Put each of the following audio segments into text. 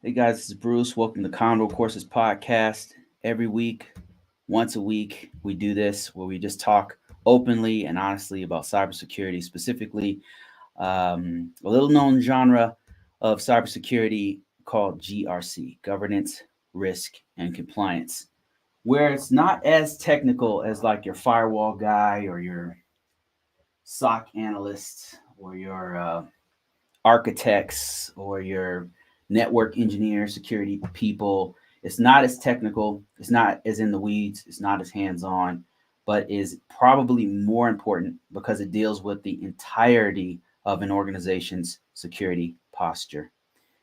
Hey guys, this is Bruce. Welcome to Convocourses Podcast. Every week, once a week, we do this where we just talk openly and honestly about cybersecurity, specifically a little known genre of cybersecurity called GRC, Governance, Risk, and Compliance, where it's not as technical as like your firewall guy or your SOC analyst or your architects or your network engineers, security people. It's not as technical, it's not as in the weeds, it's not as hands on, but is probably more important because it deals with the entirety of an organization's security posture.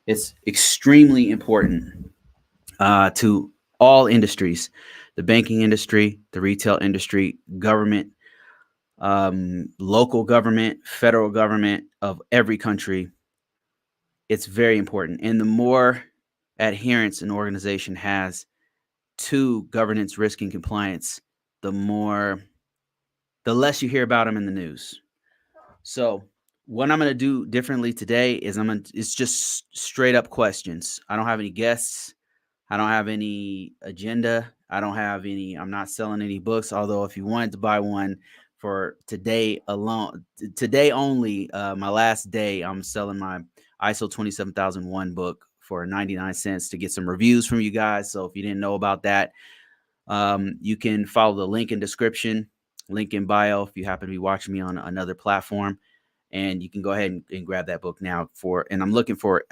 It's extremely important to all industries, the banking industry, the retail industry, government, local government, federal government of every country. It's very important. And the more adherence an organization has to governance, risk, and compliance, the less you hear about them in the news. So what I'm going to do differently today is it's just straight up questions. I don't have any guests. I don't have any agenda. I'm not selling any books. Although if you wanted to buy one for today alone, today only, my last day, I'm selling my ISO 27001 book for 99 cents to get some reviews from you guys. So if you didn't know about that, you can follow the link in description, link in bio if you happen to be watching me on another platform, and you can go ahead and grab that book now and I'm looking for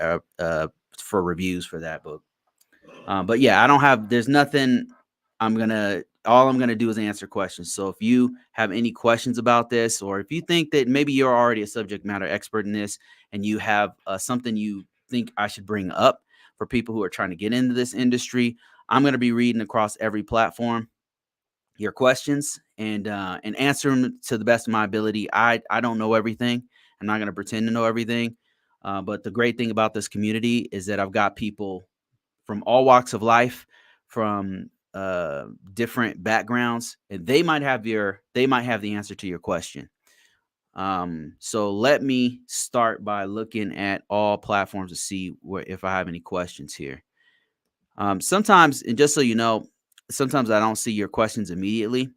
reviews for that book. But yeah, there's nothing all I'm gonna do is answer questions. So if you have any questions about this, or if you think that maybe you're already a subject matter expert in this and you have something you think I should bring up for people who are trying to get into this industry, I'm gonna be reading across every platform your questions and answer them to the best of my ability. I don't know everything. I'm not gonna pretend to know everything. But the great thing about this community is that I've got people from all walks of life, from different backgrounds, and they might have the answer to your question. So let me start by looking at all platforms to see if I have any questions here. Sometimes, and just so you know, sometimes I don't see your questions immediately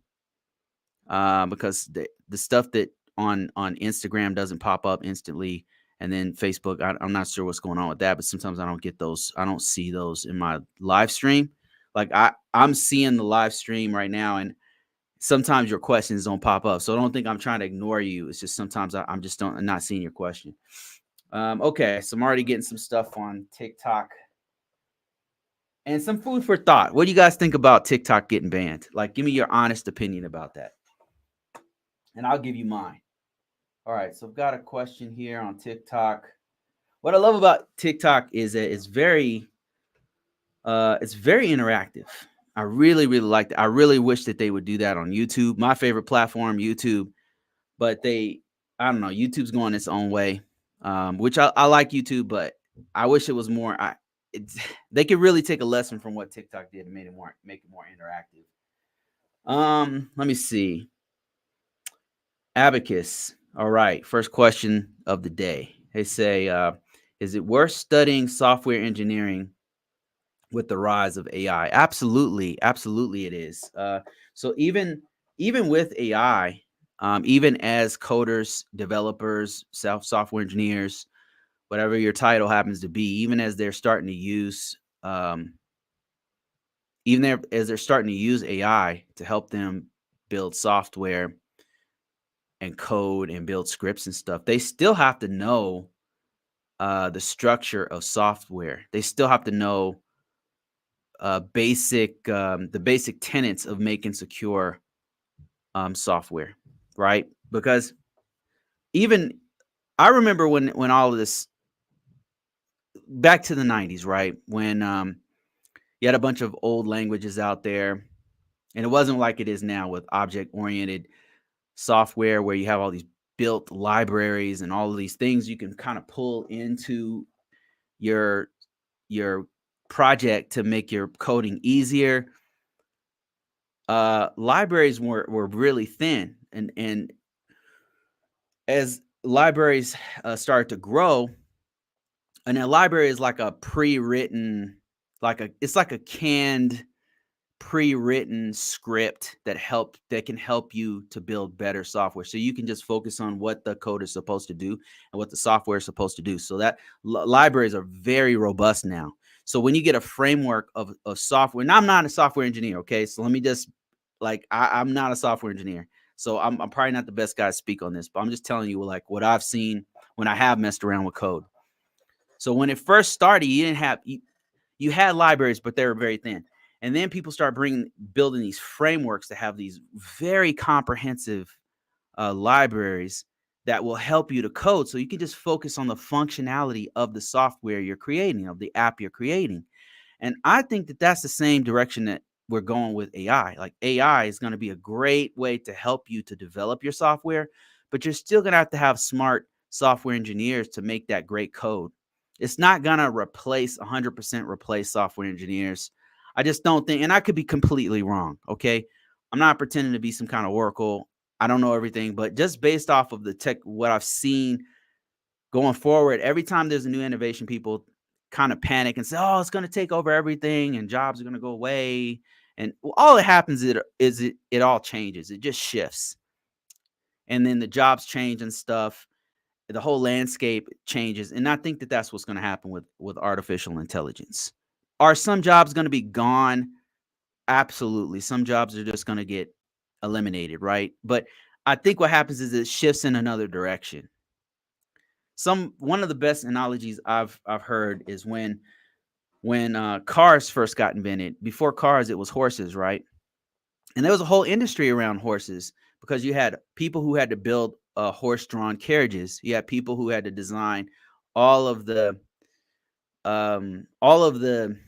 because the stuff that on Instagram doesn't pop up instantly, and then Facebook, I'm not sure what's going on with that, but sometimes I don't get those. I don't see those in my live stream. Like I'm seeing the live stream right now, and sometimes your questions don't pop up. So I don't think I'm trying to ignore you. It's just sometimes I'm not seeing your question. Okay, so I'm already getting some stuff on TikTok and some food for thought. What do you guys think about TikTok getting banned? Like, give me your honest opinion about that, and I'll give you mine. All right, so I've got a question here on TikTok. What I love about TikTok is that it's very interactive. I really, really like that. I really wish that they would do that on YouTube. My favorite platform, YouTube, but I don't know, YouTube's going its own way, which I like YouTube, but I wish it was more. They could really take a lesson from what TikTok did and make it more interactive. Let me see. Abacus. All right. First question of the day. They say, is it worth studying software engineering with the rise of AI? Absolutely. Absolutely it is. So even with AI, even as coders, developers, software engineers, whatever your title happens to be, even as they're starting to use as they're starting to use AI to help them build software and code and build scripts and stuff, they still have to know the structure of software. They still have to know the basic tenets of making secure software, right? Because even I remember when all of this, back to the 90s, right? When you had a bunch of old languages out there, and it wasn't like it is now with object oriented software where you have all these built libraries and all of these things you can kind of pull into your your project to make your coding easier. Libraries were really thin, and as libraries started to grow, And a library is like a pre-written, it's like a canned pre-written script that can help you to build better software. So you can just focus on what the code is supposed to do and what the software is supposed to do. So that libraries are very robust now. So when you get a framework of software, and I'm not a software engineer, okay? So let me just I'm not a software engineer. So I'm probably not the best guy to speak on this, but I'm just telling you like what I've seen when I have messed around with code. So when it first started, you had libraries, but they were very thin. And then people start building these frameworks that have these very comprehensive libraries that will help you to code. So you can just focus on the functionality of the software you're creating, of the app you're creating. And I think that that's the same direction that we're going with AI. Like AI is going to be a great way to help you to develop your software, but you're still going to have smart software engineers to make that great code. It's not going to 100% replace software engineers. I just don't think, and I could be completely wrong. Okay. I'm not pretending to be some kind of oracle. I don't know everything, but just based off of the tech, what I've seen going forward, every time there's a new innovation, people kind of panic and say, "Oh, it's going to take over everything, and jobs are going to go away." And all that happens it all changes. It just shifts, and then the jobs change and stuff. The whole landscape changes, and I think that that's what's going to happen with artificial intelligence. Are some jobs going to be gone? Absolutely. Some jobs are just going to get eliminated, right? But I think what happens is it shifts in another direction. One of the best analogies I've heard is when cars first got invented. Before cars, it was horses, right? And there was a whole industry around horses because you had people who had to build horse-drawn carriages. You had people who had to design all of the all of the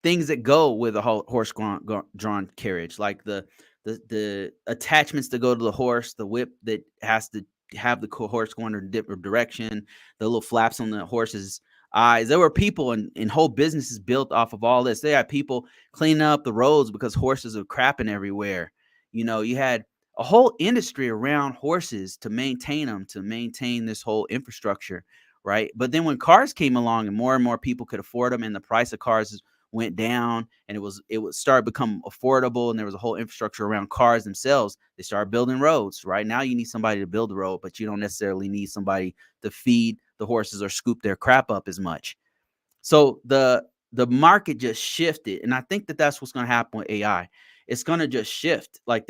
things that go with a horse-drawn carriage, like the attachments that go to the horse, the whip that has to have the horse going in a different direction, the little flaps on the horse's eyes. There were people and whole businesses built off of all this. They had people cleaning up the roads because horses are crapping everywhere. You had a whole industry around horses to maintain them, to maintain this whole infrastructure, right? But then when cars came along and more people could afford them, and the price of cars went down, and it would start become affordable, and there was a whole infrastructure around cars themselves. They started building roads. Right now you need somebody to build the road, but you don't necessarily need somebody to feed the horses or scoop their crap up as much. So the market just shifted, and I think that that's what's going to happen with AI. It's going to just shift. Like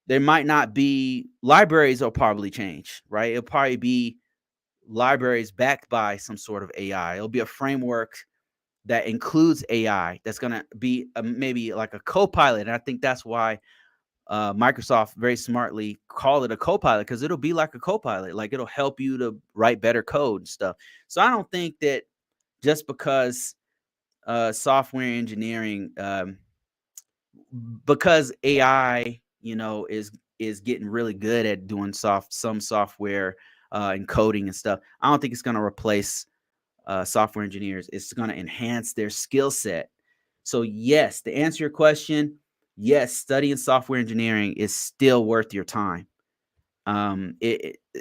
there might not be libraries will probably change, right? It'll probably be libraries backed by some sort of AI. It'll be a framework that includes AI that's going to be maybe like a co-pilot. And I think that's why Microsoft very smartly called it a co-pilot, because it'll be like a co-pilot. Like it'll help you to write better code and stuff. So I don't think that just because software engineering, because AI, is getting really good at doing some software and coding and stuff, I don't think it's going to replace software engineers. It's going to enhance their skill set. So yes, to answer your question, yes, studying software engineering is still worth your time.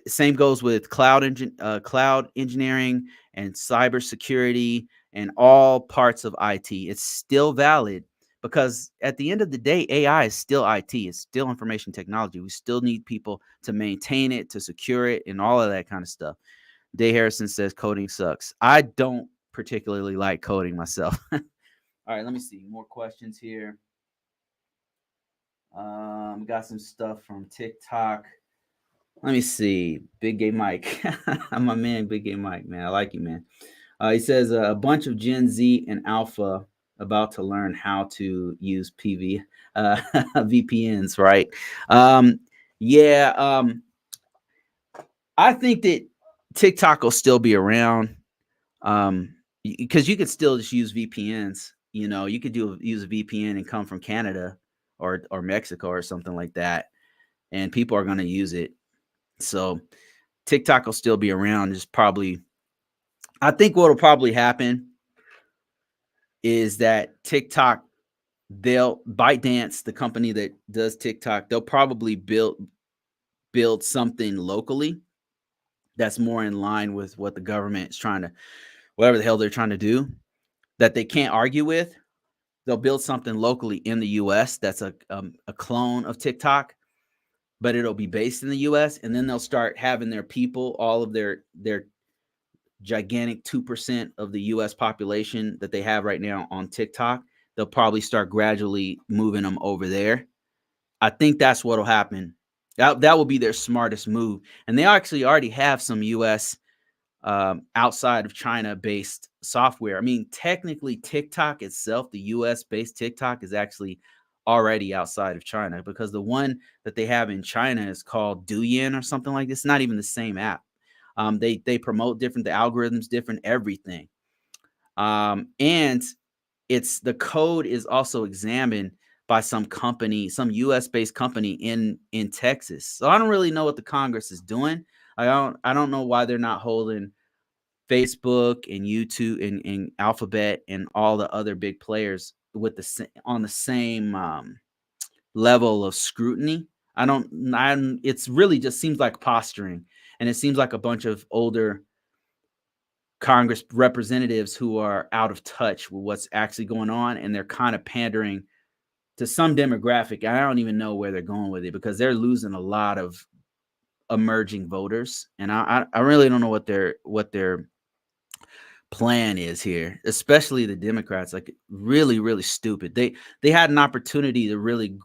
Same goes with cloud engineering and cybersecurity and all parts of IT. It's still valid because at the end of the day, AI is still IT. It's still information technology. We still need people to maintain it, to secure it, and all of that kind of stuff. Day Harrison says coding sucks. I don't particularly like coding myself. All right, let me see more questions here. Got some stuff from TikTok. Let me see. Big Gay Mike. I'm my man, Big Gay Mike, man. I like you, man. He says a bunch of Gen Z and Alpha about to learn how to use VPNs, right? Yeah. I think that TikTok will still be around, because you could still just use VPNs. You could use a VPN and come from Canada or Mexico or something like that, and people are going to use it. So TikTok will still be around. I think what will probably happen is that TikTok, ByteDance, the company that does TikTok, they'll probably build something locally, that's more in line with what the government is trying to, whatever the hell they're trying to do, that they can't argue with. They'll build something locally in the US that's a clone of TikTok, but it'll be based in the US, and then they'll start having their people, all of their gigantic 2% of the US population that they have right now on TikTok. They'll probably start gradually moving them over there. I think that's what'll happen. That will be their smartest move. And they actually already have some US outside of China based software. I mean, technically, TikTok itself, the US based TikTok, is actually already outside of China, because the one that they have in China is called Douyin or something like this. It's not even the same app. They promote different, the algorithms different, everything. And it's, the code is also examined by some company, some US based company in Texas. So I don't really know what the Congress is doing. I don't know why they're not holding Facebook and YouTube and Alphabet and all the other big players with on the same level of scrutiny. It's really just seems like posturing, and it seems like a bunch of older Congress representatives who are out of touch with what's actually going on, and they're kind of pandering to some demographic. I don't even know where they're going with it, because they're losing a lot of emerging voters, and I really don't know what their plan is here, especially the Democrats. Like, really, really stupid. They had an opportunity to really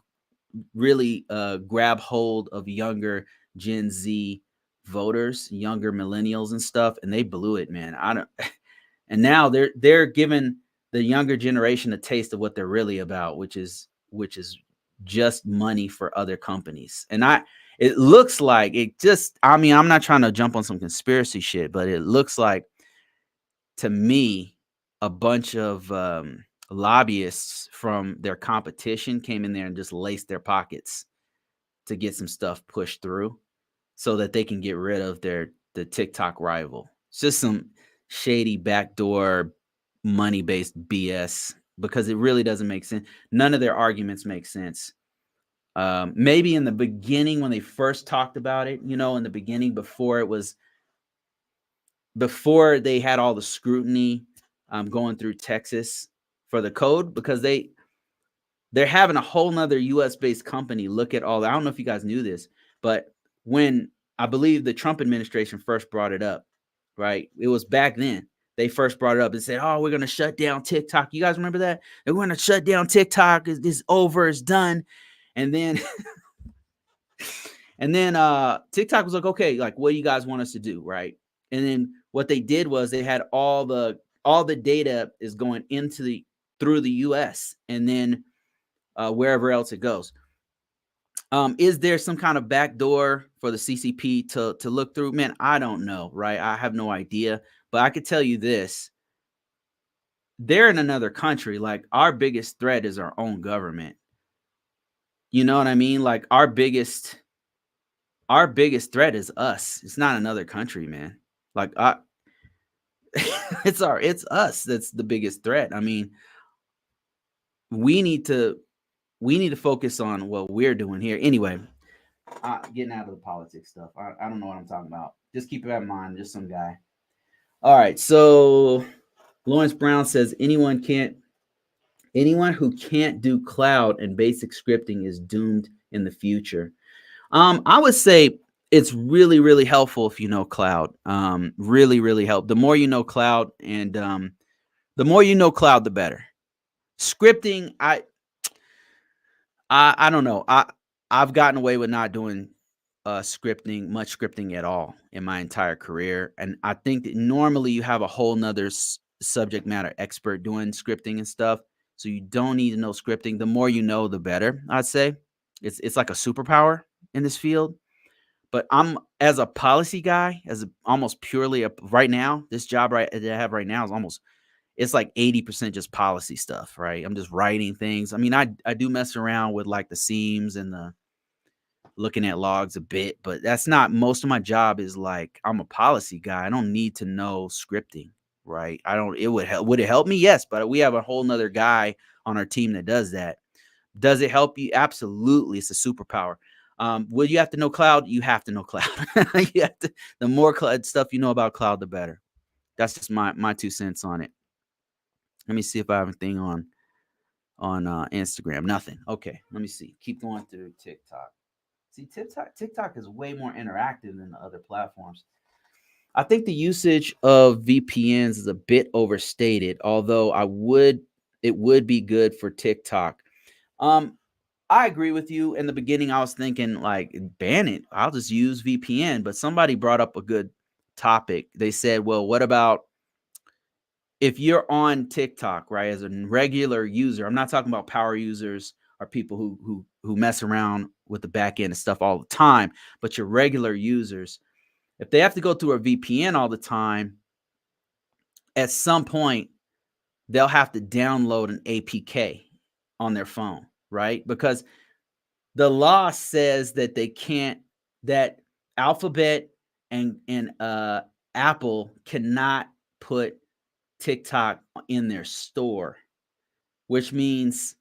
grab hold of younger Gen Z voters, younger millennials and stuff, and they blew it, man. And now they're giving the younger generation a taste of what they're really about, which is just money for other companies. And it looks like I mean, I'm not trying to jump on some conspiracy shit, but it looks like, to me, a bunch of lobbyists from their competition came in there and just laced their pockets to get some stuff pushed through, so that they can get rid of the TikTok rival. It's just some shady backdoor money-based BS, because it really doesn't make sense. None of their arguments make sense. Maybe in the beginning, when they first talked about it, in the beginning, before they had all the scrutiny going through Texas for the code, because they're having a whole nother US based company look at all that. I don't know if you guys knew this, but when I believe the Trump administration first brought it up, right? It was back then. They first brought it up and said, "Oh, we're going to shut down TikTok." You guys remember that? They're going to shut down TikTok. It's over. It's done. And then TikTok was like, "Okay, like, what do you guys want us to do?" Right? And then what they did was they had all the data is going through the US, and then wherever else it goes. Is there some kind of backdoor for the CCP to look through? Man, I don't know, right? I have no idea, but I could tell you this: they're in another country. Like, our biggest threat is our own government. You know what I mean? Like, our biggest threat is us. It's not another country, man. Like, it's us that's the biggest threat. I mean, we need to focus on what we're doing here. Anyway, getting out of the politics stuff. I don't know what I'm talking about. Just keep it in mind. Just some guy. All right. So Lawrence Brown says anyone who can't do cloud and basic scripting is doomed in the future. I would say it's really, really helpful if you know cloud. Really, really help. The more you know cloud, and the more you know cloud, the better. Scripting, I don't know. I've gotten away with not doing much scripting at all in my entire career, and I think that normally you have a whole nother subject matter expert doing scripting and stuff, so you don't need to know scripting. The more you know, the better. I'd say it's like a superpower in this field. But I'm, as a policy guy, almost purely right now, this job that I have right now is it's like 80% just policy stuff, right? I'm just writing things. I mean, I do mess around with like the seams and the looking at logs a bit, but that's not, most of my job is like, I'm a policy guy. I don't need to know scripting, right? It would it help me? Yes, but we have a whole nother guy on our team that does that. Does it help you? Absolutely. It's a superpower. Will you have to know cloud? You have to know cloud. You have to, the more cloud stuff you know about cloud, the better. That's just my 2 cents on it. Let me see if I have anything on Instagram. Nothing. Okay, let me see. Keep going through TikTok. See, TikTok is way more interactive than the other platforms. I think the usage of VPNs is a bit overstated, although it would be good for TikTok. I agree with you. In the beginning, I was thinking like ban it. I'll just use VPN. But somebody brought up a good topic. They said, well, what about if you're on TikTok, right, as a regular user? I'm not talking about power users or people who mess around with the back end and stuff all the time, but your regular users, if they have to go through a VPN all the time, at some point they'll have to download an APK on their phone, right? Because the law says that they can't, that Alphabet and Apple cannot put TikTok in their store, which means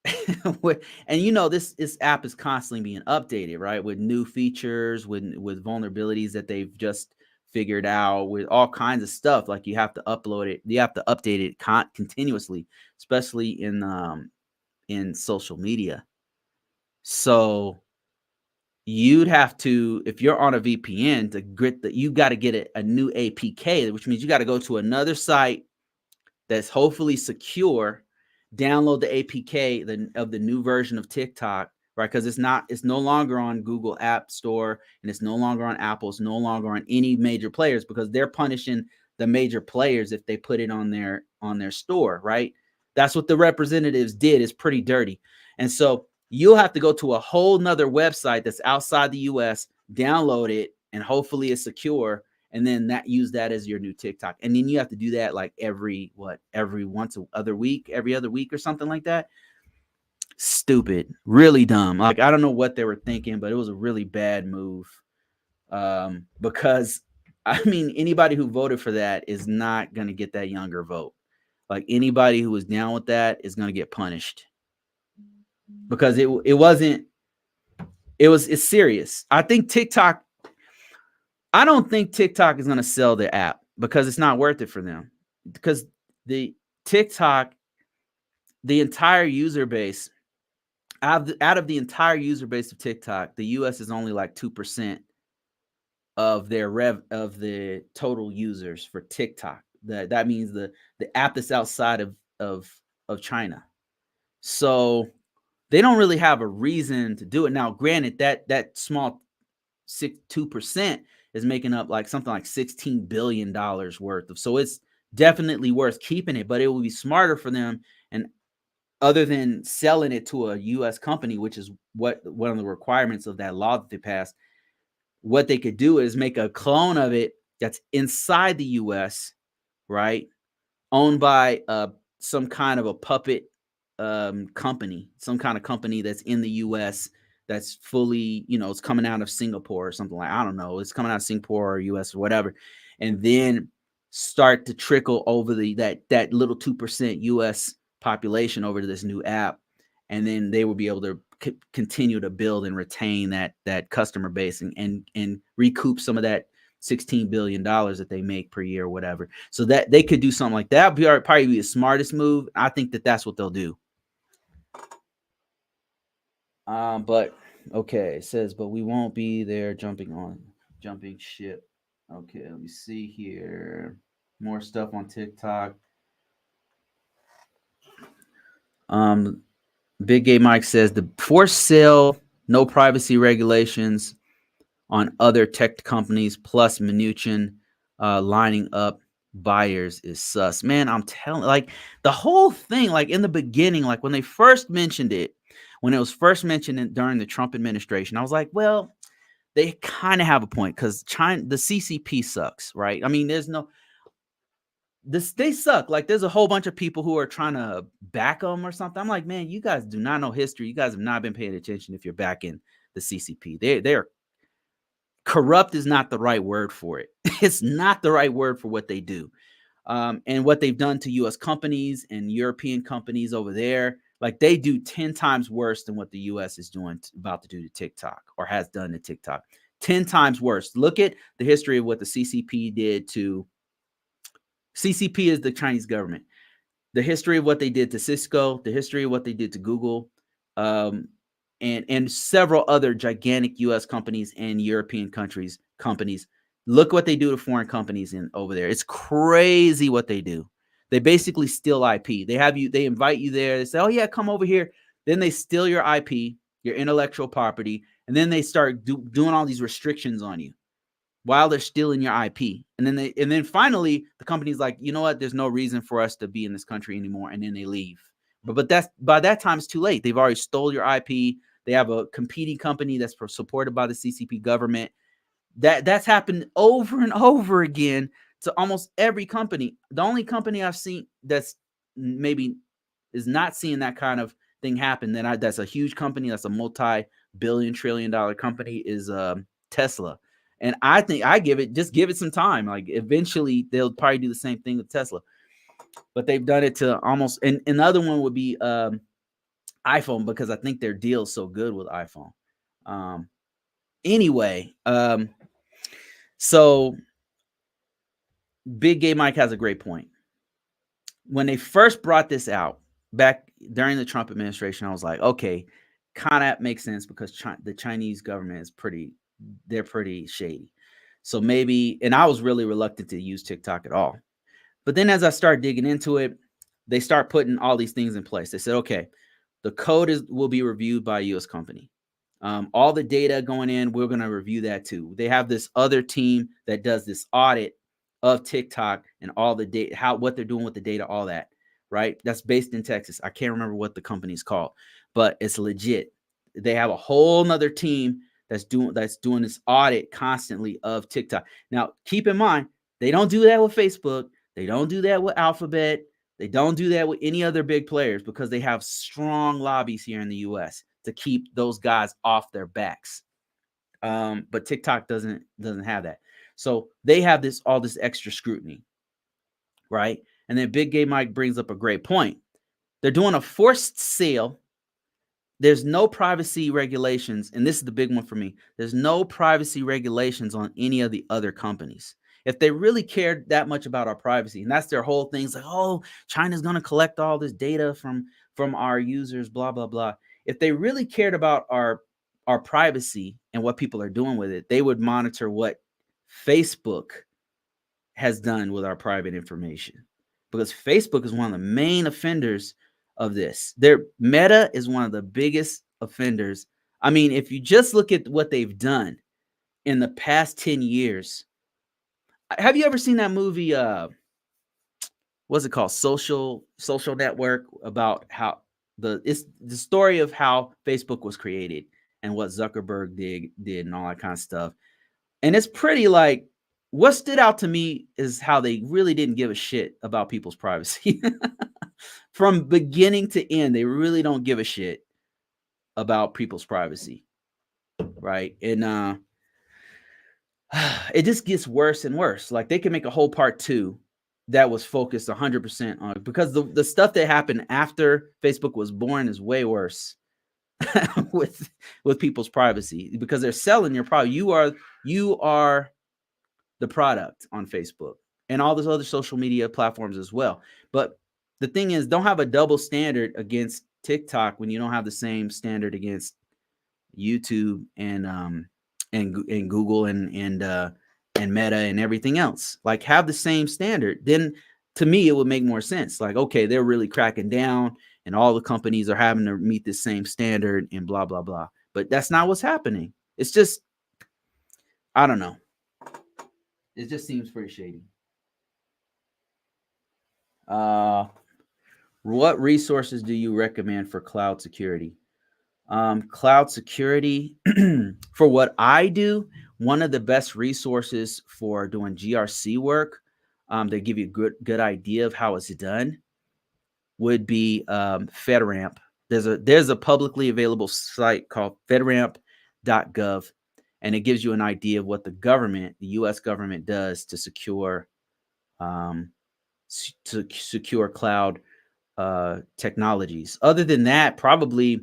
and this app is constantly being updated, right, with new features, with vulnerabilities that they've just figured out, with all kinds of stuff. Like you have to upload it, you have to update it continuously, especially in social media. So you'd have to, if you're on a VPN, to grit that, you got to get a new APK, which means you got to go to another site that's hopefully secure, download the APK of the new version of TikTok, right? Because it's no longer on Google App Store, and it's no longer on Apple, it's no longer on any major players, because they're punishing the major players if they put it on their store, right? That's what the representatives did. It's pretty dirty. And so you'll have to go to a whole nother website that's outside the US, download it, and hopefully it's secure, and then use that as your new TikTok. And then you have to do that like every other week or something like that. Stupid, really dumb. Like, I don't know what they were thinking, but it was a really bad move. Because I mean, anybody who voted for that is not going to get that younger vote. Like, anybody who was down with that is going to get punished, because it's serious. I don't think TikTok is going to sell their app, because it's not worth it for them. Because the entire user base, out of the entire user base of TikTok, the US is only like 2% of the total users for TikTok. That means the app that's outside of China. So they don't really have a reason to do it. Now, granted, that small 2% is making up like something like $16 billion worth of. So it's definitely worth keeping it, but it would be smarter for them. And other than selling it to a US company, which is one of the requirements of that law that they passed, what they could do is make a clone of it that's inside the US, right? Owned by some kind of a puppet company, some kind of company that's in the US, that's fully, it's coming out of Singapore or something, like, I don't know, it's coming out of Singapore or US or whatever, and then start to trickle over that little 2% US population over to this new app, and then they will be able to continue to build and retain that customer base, and recoup some of that $16 billion that they make per year or whatever. So that they could do something like that. Probably be the smartest move. I think that's what they'll do. But okay, it says, but we won't be there jumping ship. Okay, let me see here. More stuff on TikTok. Big Gay Mike says the forced sale, no privacy regulations on other tech companies, plus Mnuchin lining up buyers is sus. Man, I'm telling, like, the whole thing, like in the beginning, like when they first mentioned it, when it was first mentioned during the Trump administration, I was like, well, they kind of have a point, because China, the CCP sucks, right? I mean, they suck. Like, there's a whole bunch of people who are trying to back them or something. I'm like, man, you guys do not know history. You guys have not been paying attention if you're backing the CCP. They're corrupt is not the right word for it. It's not the right word for what they do. And what they've done to U.S. companies and European companies over there. Like they do 10 times worse than what the US is about to do to TikTok or has done to TikTok. 10 times worse. Look at the history of what the CCP did to CCP is the Chinese government. The history of what they did to Cisco, the history of what they did to Google, um, and several other gigantic US companies and European companies. Look what they do to foreign companies in over there. It's crazy what they do. They basically steal IP. They invite you there. They say, "Oh yeah, come over here." Then they steal your IP, your intellectual property, and then they start doing all these restrictions on you while they're stealing your IP. And then finally the company's like, "You know what? There's no reason for us to be in this country anymore." And then they leave. But that's by that time it's too late. They've already stole your IP. They have a competing company that's supported by the CCP government. That's happened over and over again to almost every company. The only company I've seen that's maybe is not seeing that kind of thing happen, that's a huge company, that's a multi-billion trillion dollar company, is Tesla. And I think give it some time. Like eventually they'll probably do the same thing with Tesla. But they've done it to almost, and another one would be iPhone, because I think their deal's so good with iPhone. Anyway, so Big Gay Mike has a great point. When they first brought this out back during the Trump administration, I was like, okay, kind of makes sense because the Chinese government is they're pretty shady. So maybe, and I was really reluctant to use TikTok at all. But then as I start digging into it, they start putting all these things in place. They said, okay, the code will be reviewed by a U.S. company. All the data going in, we're going to review that too. They have this other team that does this audit of TikTok and all the data, what they're doing with the data, all that, right? That's based in Texas. I can't remember what the company's called, but it's legit. They have a whole nother team that's doing this audit constantly of TikTok. Now, keep in mind, they don't do that with Facebook. They don't do that with Alphabet. They don't do that with any other big players because they have strong lobbies here in the US to keep those guys off their backs. But TikTok doesn't have that. So they have all this extra scrutiny, right? And then Big Gay Mike brings up a great point. They're doing a forced sale. There's no privacy regulations, and this is the big one for me. There's no privacy regulations on any of the other companies. If they really cared that much about our privacy, and that's their whole thing, it's like, oh, China's going to collect all this data from our users, blah, blah, blah. If they really cared about our privacy and what people are doing with it, they would monitor what Facebook has done with our private information, because Facebook is one of the main offenders of this. Their Meta is one of the biggest offenders. I mean, if you just look at what they've done in the past 10 years, have you ever seen that movie? What's it called? Social Network, about how it's the story of how Facebook was created and what Zuckerberg did and all that kind of stuff. And it's pretty, like, what stood out to me is how they really didn't give a shit about people's privacy. From beginning to end, they really don't give a shit about people's privacy, right? And it just gets worse and worse. Like, they can make a whole part 2 that was focused 100% on, because the stuff that happened after Facebook was born is way worse with people's privacy, because they're selling your product. You are the product on Facebook and all those other social media platforms as well. But the thing is, don't have a double standard against TikTok when you don't have the same standard against YouTube and Google and Meta and everything else. Like, have the same standard. Then to me, it would make more sense. Like, okay, they're really cracking down and all the companies are having to meet the same standard and blah, blah, blah. But that's not what's happening. It's just, I don't know. It just seems pretty shady. What resources do you recommend for cloud security? Cloud security, for what I do, one of the best resources for doing GRC work, they give you a good idea of how it's done, would be FedRAMP. There's a publicly available site called fedramp.gov, and it gives you an idea of what the U.S. government does to secure cloud technologies. Other than that, probably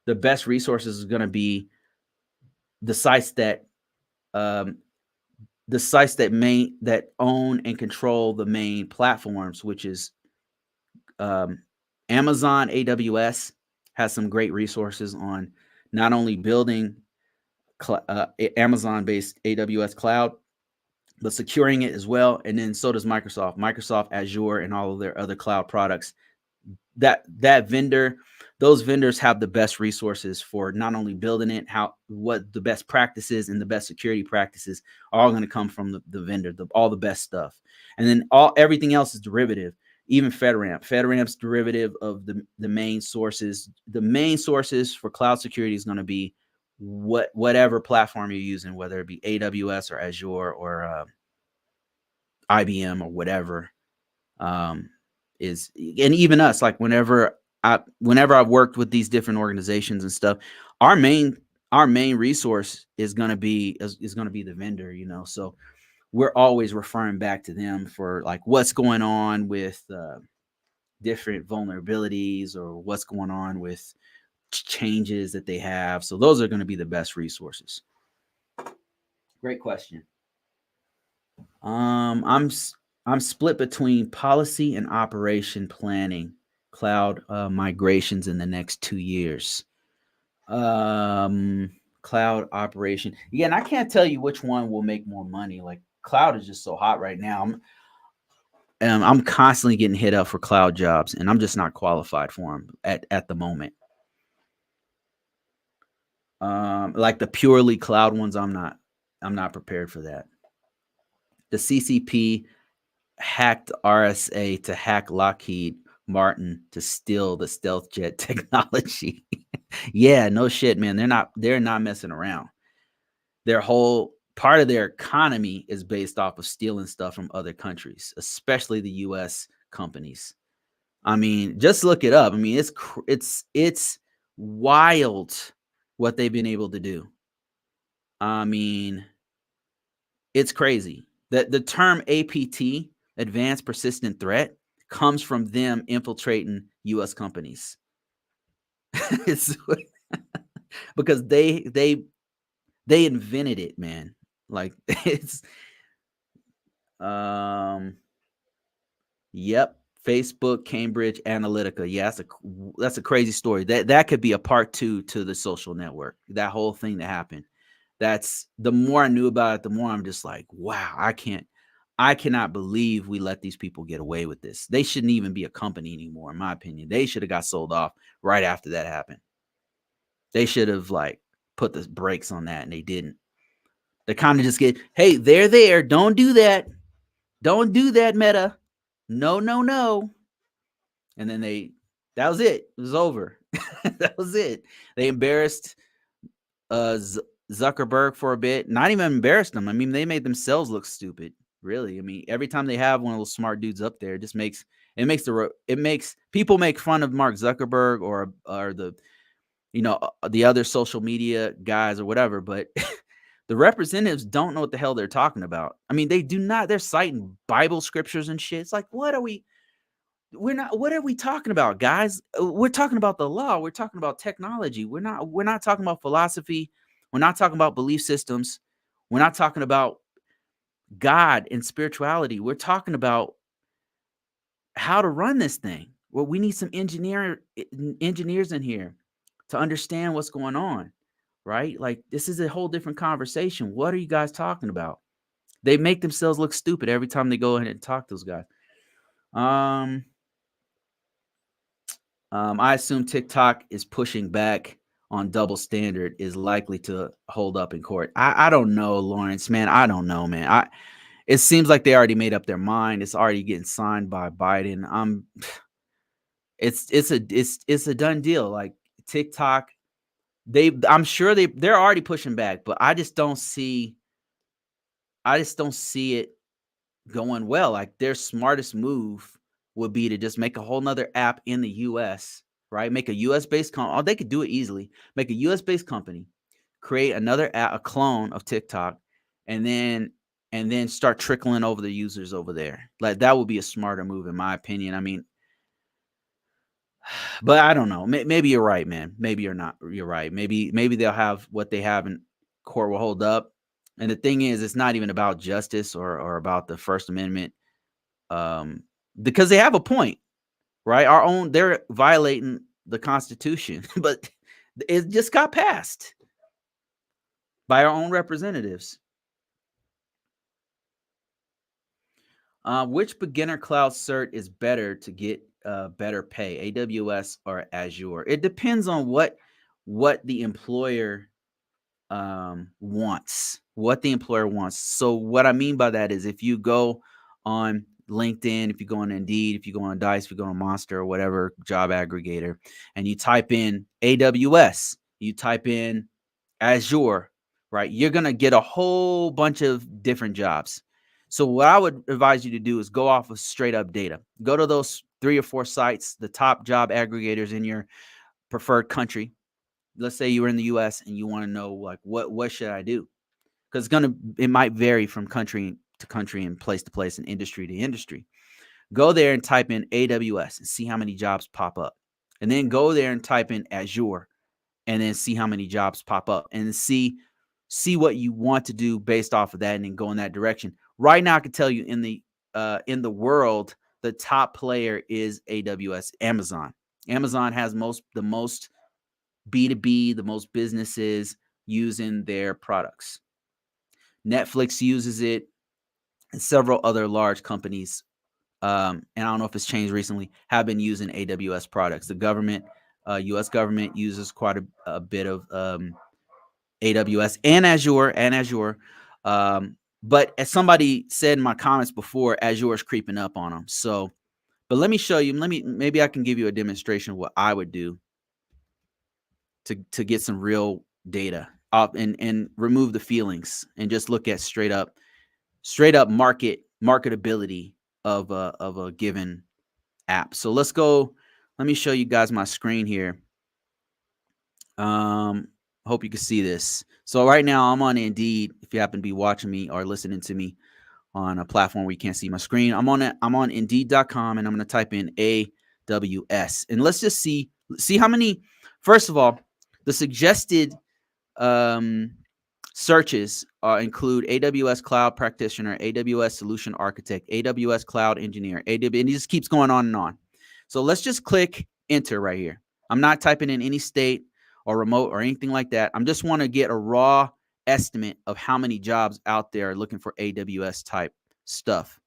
the best resources is going to be the sites that um, that own and control the main platforms, which is um, Amazon AWS has some great resources on not only building Amazon-based AWS cloud, but securing it as well. And then so does Microsoft Azure, and all of their other cloud products. That vendor, those vendors have the best resources for not only building it, what the best practices and the best security practices are all going to come from the vendor, all the best stuff. And then everything else is derivative. Even FedRAMP's derivative of the main sources. The main sources for cloud security is going to be whatever platform you're using, whether it be AWS or Azure or IBM or whatever. And even us, like whenever I've worked with these different organizations and stuff, our main resource is going to be the vendor, so we're always referring back to them for like what's going on with different vulnerabilities or what's going on with changes that they have. So those are going to be the best resources. Great question. I'm split between policy and operation planning cloud migrations in the next 2 years. Cloud operation. Yeah, and I can't tell you which one will make more money. Like cloud is just so hot right now. I'm constantly getting hit up for cloud jobs, and I'm just not qualified for them at the moment. Like the purely cloud ones, I'm not prepared for that. The CCP hacked RSA to hack Lockheed Martin to steal the stealth jet technology. Yeah, no shit, man. They're not messing around. Their whole part of their economy is based off of stealing stuff from other countries, especially the US companies. I mean, just look it up. I mean, it's wild what they've been able to do. I mean, it's crazy. The term APT, advanced persistent threat, comes from them infiltrating US companies. It's because they invented it, man. Like it's yep, Facebook, Cambridge Analytica. Yeah, that's a crazy story. That could be a part 2 to the social network. That whole thing that happened. That's the more I knew about it, the more I'm just like, wow, I cannot believe we let these people get away with this. They shouldn't even be a company anymore, in my opinion. They should have got sold off right after that happened. They should have like put the brakes on that, and they didn't. They kind of just hey, they're there. Don't do that. Don't do that, Meta. No, no, no. And then that was it. It was over. That was it. They embarrassed Zuckerberg for a bit. Not even embarrassed them. I mean, they made themselves look stupid. Really. I mean, every time they have one of those smart dudes up there, it makes people make fun of Mark Zuckerberg or the the other social media guys or whatever, but the representatives don't know what the hell they're talking about. I mean, they do not. They're citing Bible scriptures and shit. It's like, what are we talking about, guys? We're talking about the law. We're talking about technology. We're not talking about philosophy. We're not talking about belief systems. We're not talking about God and spirituality. We're talking about how to run this thing. Well, we need some engineers in here to understand what's going on, right? Like this is a whole different conversation. What are you guys talking about? They make themselves look stupid every time they go ahead and talk to those guys. I assume TikTok is pushing back on double standard is likely to hold up in court. I don't know, Lawrence, man. I don't know, man. It seems like they already made up their mind. It's already getting signed by Biden. It's a done deal. Like TikTok, I'm sure they're already pushing back, but I just don't see it going well. Like their smartest move would be to just make a whole nother app in the US, right? Make a US based company. Oh, they could do it easily. Make a US based company, create another app, a clone of TikTok, and then start trickling over the users over there. Like that would be a smarter move, in my opinion. I mean, But I don't know. Maybe you're right, man. Maybe you're not. You're right. Maybe they'll have what they have in court will hold up. And the thing is, it's not even about justice or about the First Amendment, um, because they have a point, right? They're violating the Constitution, but it just got passed by our own representatives. Which beginner cloud cert is better to get better pay, AWS or Azure? It depends on what the employer wants. What the employer wants. So what I mean by that is if you go on LinkedIn, if you go on Indeed, if you go on Dice, if you go on Monster or whatever job aggregator, and you type in AWS, you type in Azure, right? You're going to get a whole bunch of different jobs. So what I would advise you to do is go off of straight up data. Go to those 3 or 4 sites, the top job aggregators in your preferred country. Let's say you were in the US and you want to know like what should I do? Because it might vary from country to country and place to place and industry to industry. Go there and type in AWS and see how many jobs pop up. And then go there and type in Azure and then see how many jobs pop up and see what you want to do based off of that and then go in that direction. Right now, I can tell you in the world, the top player is AWS, Amazon. Amazon has the most B2B, the most businesses using their products. Netflix uses it, and several other large companies, and I don't know if it's changed recently, have been using AWS products. The government, U.S. government uses quite a bit of AWS and Azure. But as somebody said in my comments before, Azure is creeping up on them. So, but let me show you. Maybe I can give you a demonstration of what I would do to get some real data up and remove the feelings and just look at straight up marketability of a given app. So let's go. Let me show you guys my screen here. Hope you can see this. So right now I'm on Indeed. If you happen to be watching me or listening to me on a platform where you can't see my screen, I'm on Indeed.com and I'm going to type in AWS and let's just see how many. First of all, the suggested searches include AWS Cloud Practitioner, AWS Solution Architect, AWS Cloud Engineer, and it just keeps going on and on. So let's just click enter right here. I'm not typing in any state or remote or anything like that. I just want to get a raw estimate of how many jobs out there are looking for AWS type stuff.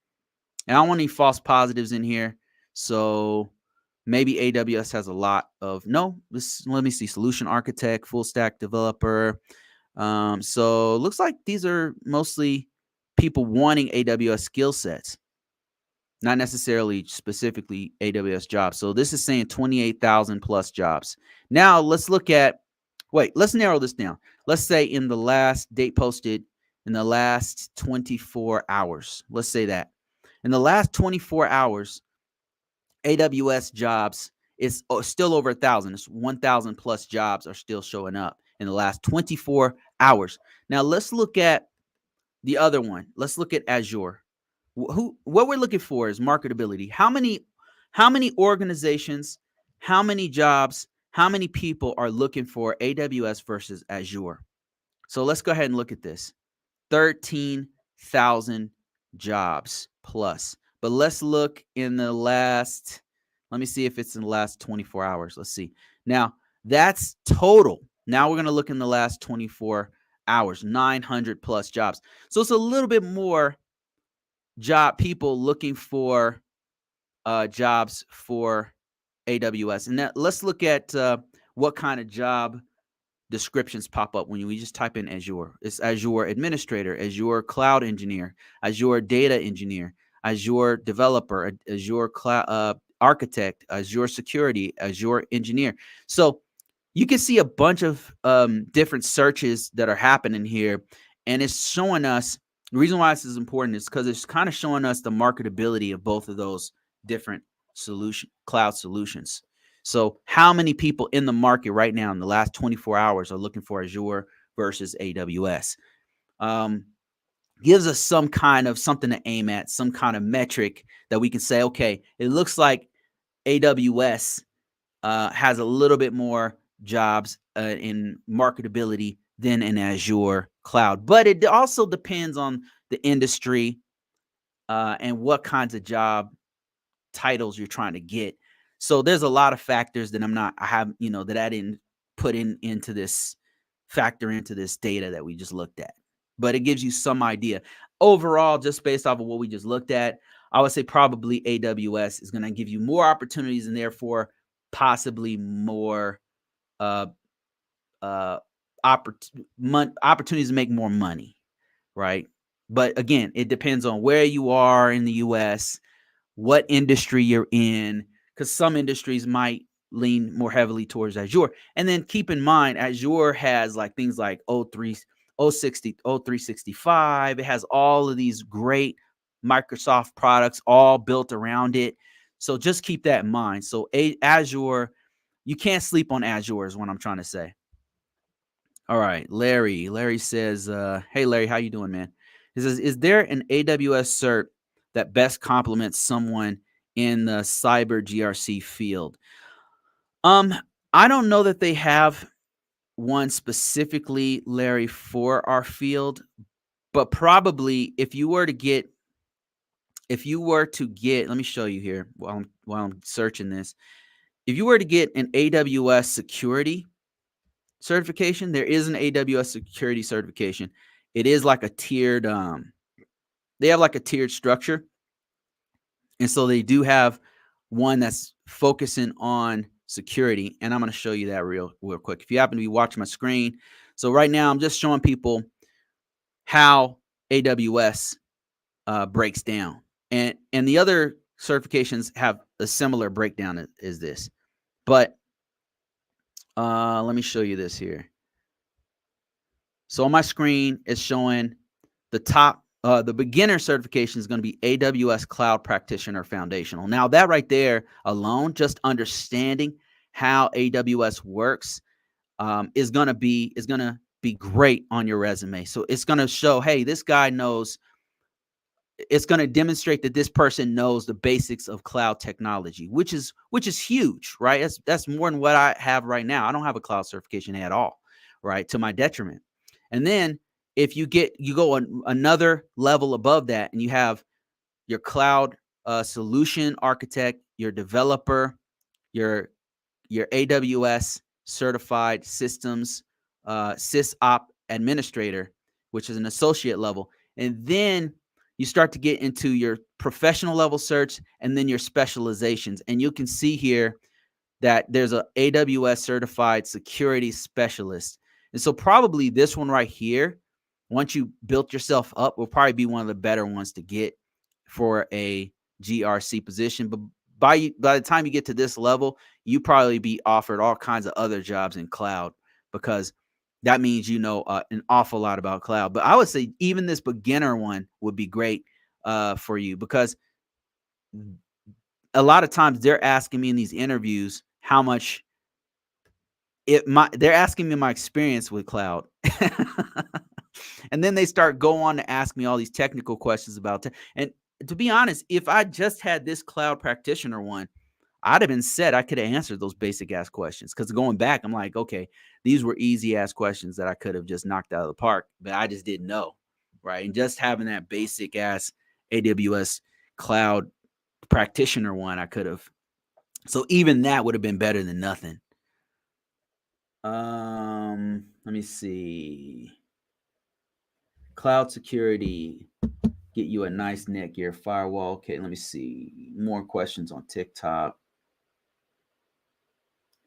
And I don't want any false positives in here. So maybe AWS has a lot of, let me see, solution architect, full stack developer. So it looks like these are mostly people wanting AWS skill sets, not necessarily specifically AWS jobs. So this is saying 28,000 plus jobs. Now let's narrow this down. Let's say in the last date posted in the last 24 hours, let's say that in the last 24 hours, AWS jobs is still over 1,000. It's 1,000 plus jobs are still showing up in the last 24 hours. Now let's look at the other one. Let's look at Azure. What we're looking for is marketability. How many organizations, how many jobs, how many people are looking for AWS versus Azure? So let's go ahead and look at this. 13,000 jobs plus. But let's look in the last, let me see if it's in the last 24 hours. Let's see. Now, that's total. Now we're going to look in the last 24 hours, 900 plus jobs. So it's a little bit more people looking for jobs for AWS. And let's look at what kind of job descriptions pop up when we just type in Azure. It's Azure Administrator, Azure Cloud Engineer, Azure Data Engineer, Azure Developer, Azure Cloud Architect, Azure Security, Azure Engineer. So you can see a bunch of different searches that are happening here, and it's showing us, the reason why this is important is because it's kind of showing us the marketability of both of those different cloud solutions. So how many people in the market right now in the last 24 hours are looking for Azure versus AWS? Gives us some kind of something to aim at, some kind of metric that we can say, okay, it looks like AWS has a little bit more jobs in marketability than an Azure cloud. But it also depends on the industry and what kinds of job titles you're trying to get. So there's a lot of factors that that I didn't put into this factor into this data that we just looked at. But it gives you some idea. Overall, just based off of what we just looked at, I would say probably AWS is going to give you more opportunities and therefore possibly more uh, uh, opportunities to make more money, right? But again, it depends on where you are in the US, what industry you're in, because some industries might lean more heavily towards Azure. And then keep in mind, Azure has like things like O3, O60, O365. It has all of these great Microsoft products all built around it. So just keep that in mind. So Azure, you can't sleep on Azure is what I'm trying to say. All right, Larry. Larry says, "Hey, Larry, how you doing, man?" He says, "Is there an AWS cert that best complements someone in the cyber GRC field?" Um, I don't know that they have one specifically, Larry, for our field, but probably if you were to get, let me show you here while I'm searching this. If you were to get an AWS security certification, there is an AWS security certification. It is like a tiered they have like a tiered structure. And so they do have one that's focusing on security, and I'm going to show you that real quick. If you happen to be watching my screen, so right now I'm just showing people how AWS breaks down, and the other certifications have a similar breakdown as this. But let me show you this here. So on my screen, it's showing the beginner certification is going to be AWS Cloud Practitioner Foundational. Now that right there alone, just understanding how AWS works is going to be great on your resume. So it's going to show, hey, this guy knows. It's going to demonstrate that this person knows the basics of cloud technology, which is huge, right? That's more than what I have right now. I don't have a cloud certification at all, right? To my detriment. And then if you go another level above that, and you have your cloud solution architect, your developer, your AWS certified systems sysop administrator, which is an associate level, and then you start to get into your professional level certs and then your specializations. And you can see here that there's a AWS certified security specialist. And so probably this one right here, once you built yourself up, will probably be one of the better ones to get for a GRC position. But by the time you get to this level, you probably be offered all kinds of other jobs in cloud, because that means you know an awful lot about cloud. But I would say even this beginner one would be great for you, because a lot of times they're asking me in these interviews how much they're asking me my experience with cloud. And then they start go on to ask me all these technical questions about and to be honest, if I just had this cloud practitioner one, I'd have been set. I could have answered those basic ass questions, because going back, I'm like, okay, these were easy ass questions that I could have just knocked out of the park, but I just didn't know, right? And just having that basic ass AWS cloud practitioner one, I could have. So even that would have been better than nothing. Let me see. Cloud security, get you a nice Netgear firewall. Okay, let me see. More questions on TikTok.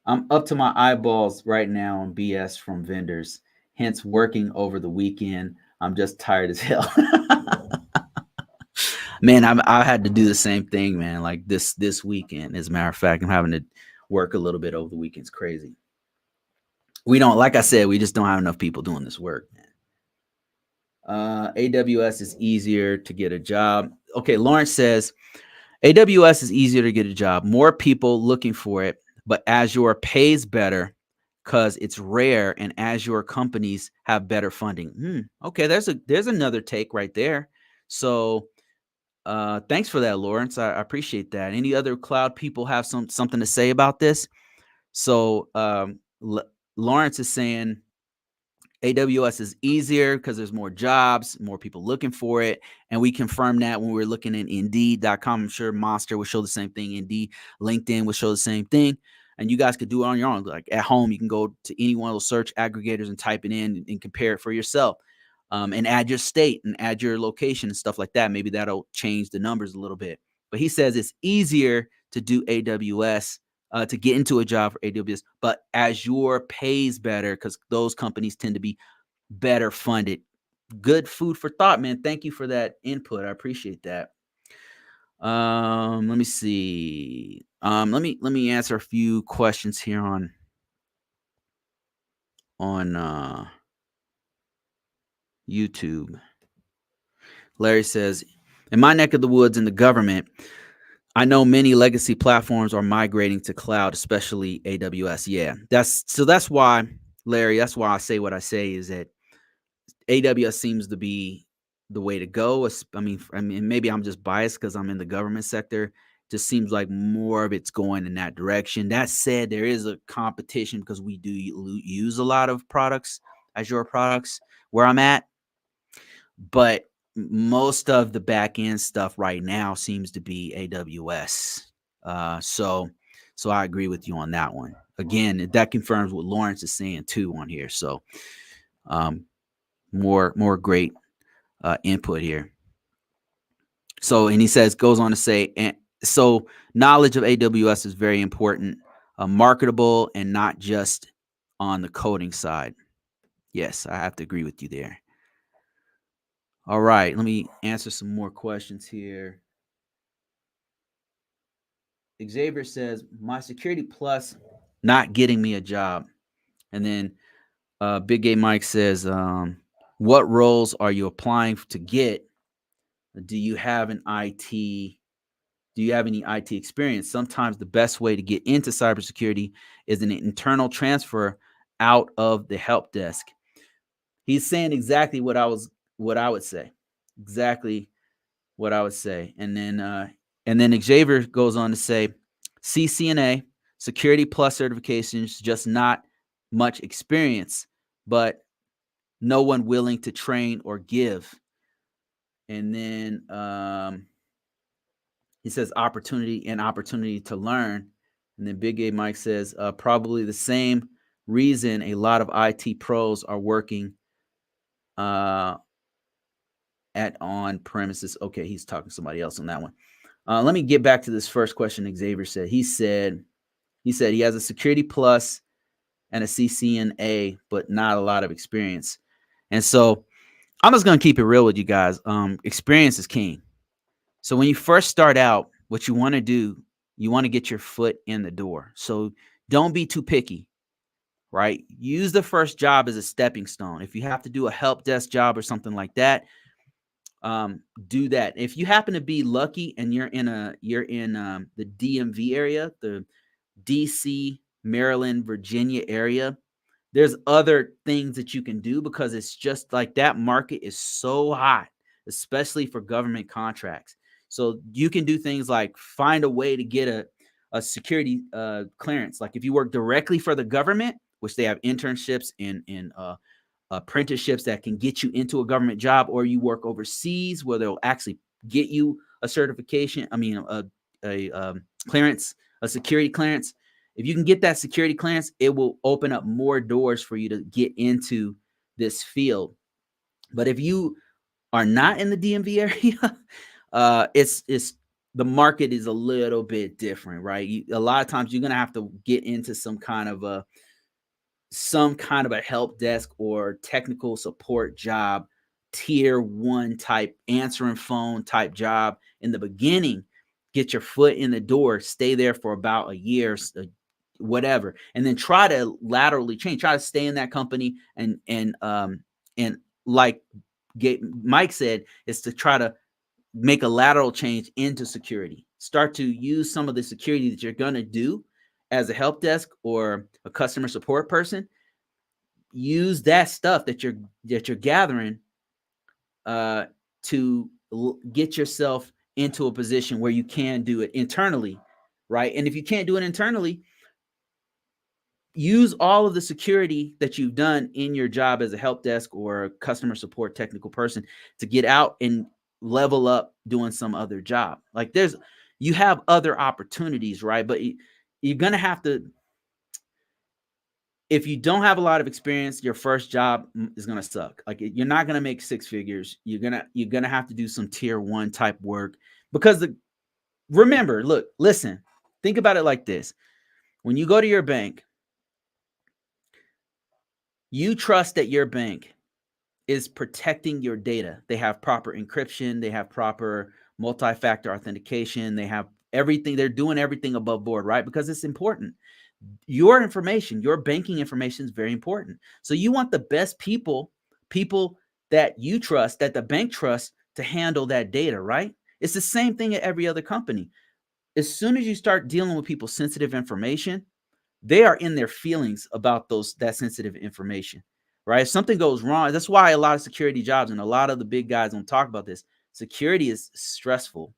I'm up to my eyeballs right now on BS from vendors, hence working over the weekend. I'm just tired as hell. Man, I had to do the same thing, man. Like this weekend, as a matter of fact, I'm having to work a little bit over the weekend. It's crazy. We don't, like I said, we just don't have enough people doing this work, man. AWS is easier to get a job. Okay, Lawrence says AWS is easier to get a job. More people looking for it, but Azure pays better because it's rare, and Azure companies have better funding. Okay, there's another take right there. So thanks for that, Lawrence. I appreciate that. Any other cloud people have something to say about this? So Lawrence is saying AWS is easier because there's more jobs, more people looking for it. And we confirmed that when we were looking at Indeed.com. I'm sure Monster will show the same thing. Indeed, LinkedIn will show the same thing. And you guys could do it on your own. Like at home, you can go to any one of those search aggregators and type it in and compare it for yourself. And add your state and add your location and stuff like that. Maybe that'll change the numbers a little bit. But he says it's easier to do AWS, to get into a job for AWS, but Azure pays better because those companies tend to be better funded. Good food for thought, man. Thank you for that input. I appreciate that. Let me see. Let me answer a few questions here on YouTube. Larry says, in my neck of the woods in the government, I know many legacy platforms are migrating to cloud, especially AWS. Yeah, that's why, Larry, that's why I say what I say is that AWS seems to be the way to go. I mean, maybe I'm just biased because I'm in the government sector. Just seems like more of it's going in that direction. That said, there is a competition because we do use a lot of products, Azure products, where I'm at. But most of the back end stuff right now seems to be AWS. So I agree with you on that one. Again, that confirms what Lawrence is saying too on here. So more great input here. So, and he goes on to say, and so knowledge of AWS is very important, marketable, and not just on the coding side. Yes, I have to agree with you there. All right, let me answer some more questions here. Xavier says, my Security Plus not getting me a job. And then Big Gay Mike says, what roles are you applying to get? Do you have an IT? Do you have any IT experience? Sometimes the best way to get into cybersecurity is an internal transfer out of the help desk. He's saying exactly what I would say. Exactly what I would say. And then Xavier goes on to say, CCNA, Security Plus certifications, just not much experience, but no one willing to train or give. And then he says opportunity to learn. And then Big A Mike says probably the same reason a lot of IT pros are working at on premises. Okay, he's talking to somebody else on that one. Let me get back to this first question Xavier said. He said he has a Security Plus and a CCNA, but not a lot of experience. And so I'm just going to keep it real with you guys. Experience is king. So when you first start out, what you want to do, you want to get your foot in the door. So don't be too picky, right? Use the first job as a stepping stone. If you have to do a help desk job or something like that, do that. If you happen to be lucky and you're in the DMV area, the DC, Maryland, Virginia area, there's other things that you can do because it's just like that market is so hot, especially for government contracts. So you can do things like find a way to get a security clearance. Like if you work directly for the government, which they have internships and apprenticeships that can get you into a government job, or you work overseas where they'll actually get you a certification. I mean, a clearance, a security clearance. If you can get that security clearance, it will open up more doors for you to get into this field. But if you are not in the DMV area, it's the market is a little bit different, right? A lot of times you're gonna have to get into some kind of a help desk or technical support job, tier 1 type answering phone type job in the beginning. Get your foot in the door, stay there for about a year, whatever, and then try to laterally change, try to stay in that company and like Mike said, is to try to make a lateral change into security. Start to use some of the security that you're going to do as a help desk or a customer support person. Use that stuff that you're gathering to get yourself into a position where you can do it internally, right? And if you can't do it internally, use all of the security that you've done in your job as a help desk or a customer support technical person to get out and level up doing some other job. Like you have other opportunities, right? But you're going to have to, if you don't have a lot of experience, your first job is going to suck. Like you're not going to make six figures. You're going to have to do some tier one type work because remember, look, listen, think about it like this. When you go to your bank, you trust that your bank is protecting your data. They have proper encryption. They have proper multi-factor authentication. They have everything. They're doing everything above board, right? Because it's important. Your information, your banking information is very important. So you want the best people that you trust, that the bank trusts to handle that data, right? It's the same thing at every other company. As soon as you start dealing with people's sensitive information, they are in their feelings about that sensitive information, right? If something goes wrong, that's why a lot of security jobs and a lot of the big guys don't talk about this. Security is stressful,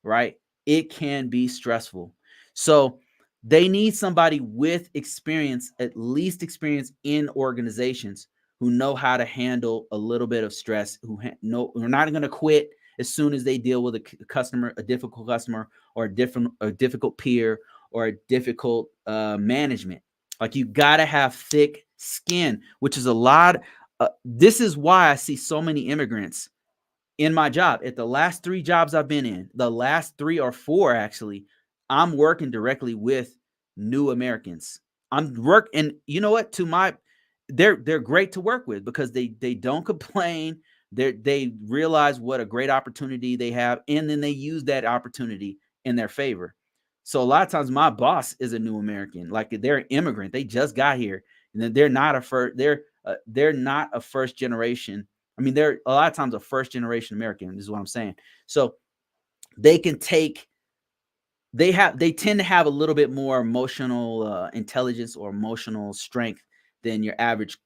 right? It can be stressful. So they need somebody with experience, at least experience in organizations who know how to handle a little bit of stress, who are not going to quit as soon as they deal with a difficult customer or a difficult peer or a difficult management. Like you got to have thick skin, which is a lot. This is why I see so many immigrants in my job. At the last 3 jobs I've been in, the last 3 or 4 actually, I'm working directly with new Americans. And you know what? They're great to work with because they don't complain. They realize what a great opportunity they have, and then they use that opportunity in their favor. So a lot of times my boss is a new American, like they're an immigrant. They just got here, and then they're not a first generation. I mean, they're a lot of times a first generation American, is what I'm saying. So they can take, they tend to have a little bit more emotional intelligence or emotional strength than your average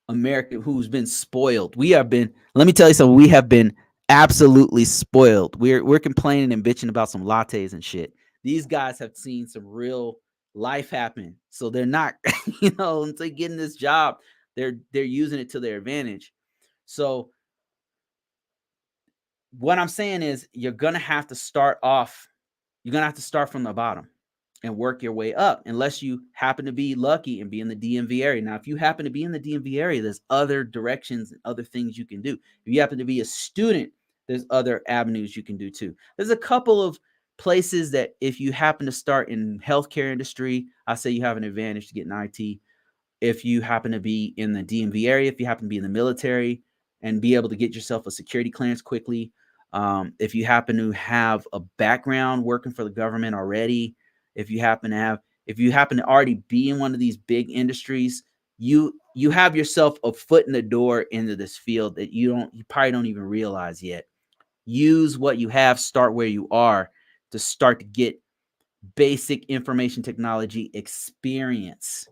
American who's been spoiled. Let me tell you something, we have been absolutely spoiled. We're complaining and bitching about some lattes and shit. These guys have seen some real life happen. So they're not, until they get in this job, they're using it to their advantage. So what I'm saying is you're going to have to start from the bottom and work your way up, unless you happen to be lucky and be in the DMV area. Now, if you happen to be in the DMV area, there's other directions and other things you can do. If you happen to be a student, there's other avenues you can do too. There's a couple of places that if you happen to start in healthcare industry, I say you have an advantage to get an IT. If you happen to be in the DMV area, if you happen to be in the military and be able to get yourself a security clearance quickly, if you happen to have a background working for the government already, if you happen to already be in one of these big industries, you have yourself a foot in the door into this field that you probably don't even realize yet. Use what you have, start where you are to start to get basic information technology experience,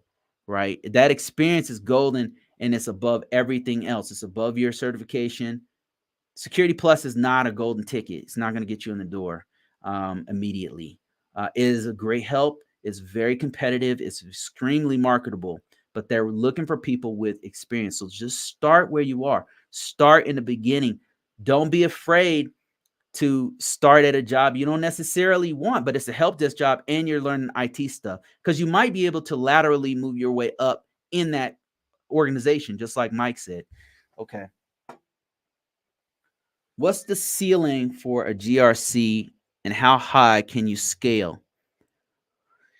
right? That experience is golden and it's above everything else. It's above your certification. Security Plus is not a golden ticket. It's not going to get you in the door immediately. It is a great help. It's very competitive. It's extremely marketable, but they're looking for people with experience. So just start where you are. Start in the beginning. Don't be afraid to start at a job you don't necessarily want, but it's a help desk job and you're learning IT stuff, because you might be able to laterally move your way up in that organization, just like Mike said. Okay. What's the ceiling for a GRC and how high can you scale?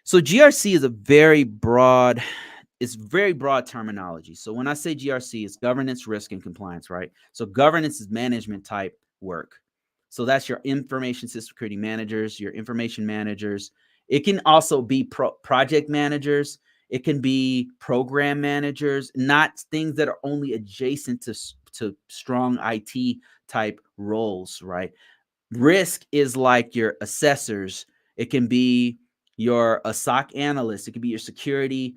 So GRC is very broad terminology. So when I say GRC, it's governance, risk, and compliance, right? So governance is management type work. So that's your information system security managers, your information managers. It can also be project managers. It can be program managers, not things that are only adjacent to strong IT type roles, right? Risk is like your assessors. It can be a SOC analyst. It could be your cybersecurity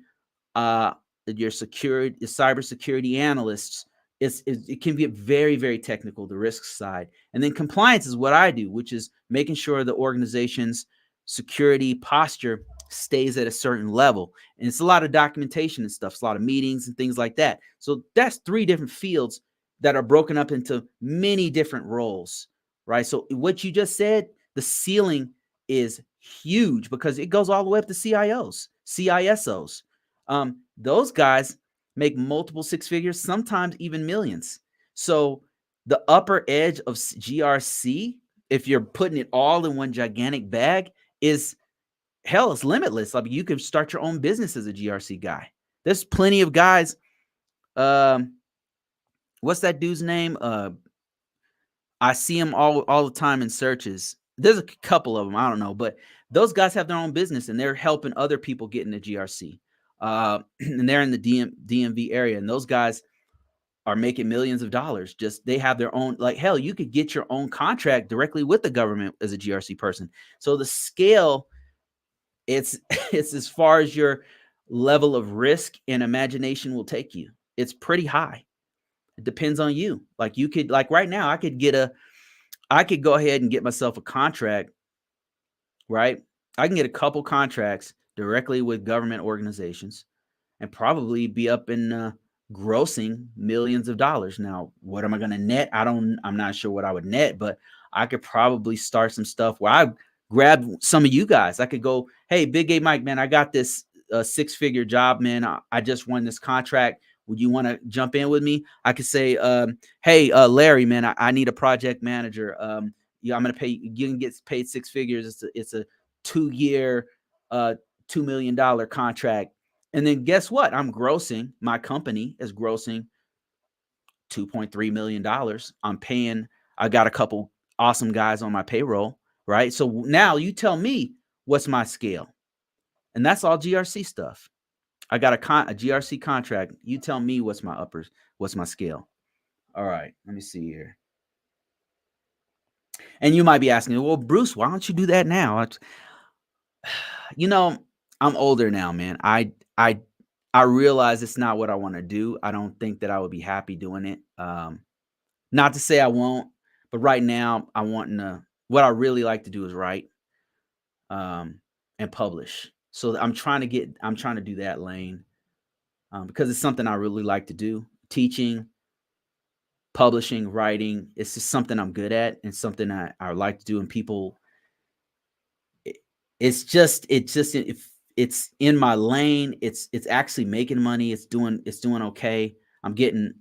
analysts. It can get very, very technical, the risk side. And then compliance is what I do, which is making sure the organization's security posture stays at a certain level. And it's a lot of documentation and stuff. It's a lot of meetings and things like that. So that's 3 different fields that are broken up into many different roles, right? So what you just said, the ceiling is huge because it goes all the way up to CIOs, CISOs. Those guys make multiple 6 figures, sometimes even millions. So the upper edge of GRC, if you're putting it all in one gigantic bag, is hell, it's limitless. Like you can start your own business as a GRC guy. There's plenty of guys. What's that dude's name? I see him all the time in searches. There's a couple of them. I don't know, but those guys have their own business and they're helping other people get into GRC. And they're in the DMV area, and those guys are making millions of dollars. Just they have their own, like hell, you could get your own contract directly with the government as a GRC person. So the scale, it's it's as far as your level of risk and imagination will take you. It's pretty high. It depends on you. Like you could, like right now, I could go ahead and get myself a contract, right? I can get a couple contracts directly with government organizations and probably be up in grossing millions of dollars. Now, what am I going to net? I'm not sure what I would net, but I could probably start some stuff where I grab some of you guys. I could go, hey, Big A Mike, man, I got this 6-figure job, man. I just won this contract. Would you want to jump in with me? I could say, hey, Larry, man, I need a project manager. Yeah, I'm going to pay, you can get paid 6 figures. It's a 2-year, $2 million contract. And then guess what? My company is grossing $2.3 million. I got a couple awesome guys on my payroll, right? So now you tell me what's my scale. And that's all GRC stuff. I got a GRC contract. You tell me what's my scale. All right, let me see here. And you might be asking, well, Bruce, why don't you do that now? I'm older now, man. I realize it's not what I want to do. I don't think that I would be happy doing it. Not to say I won't, but right now what I really like to do is write, and publish. So I'm trying to do that lane, because it's something I really like to do. Teaching, publishing, writing, it's just something I'm good at and something I like to do. And people, it's in my lane. It's actually making money. It's doing okay. I'm getting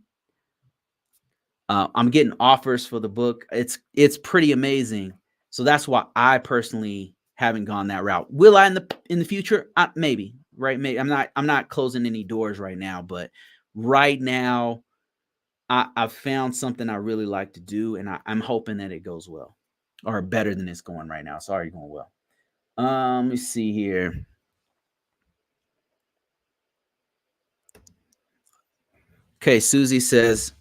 offers for the book. It's pretty amazing. So that's why I personally haven't gone that route. Will I in the future? Maybe, right? Maybe. I'm not closing any doors right now, but right now I've found something I really like to do, and I'm hoping that it goes well, or better than it's going right now. It's already going well. Let me see here. Okay, Susie says,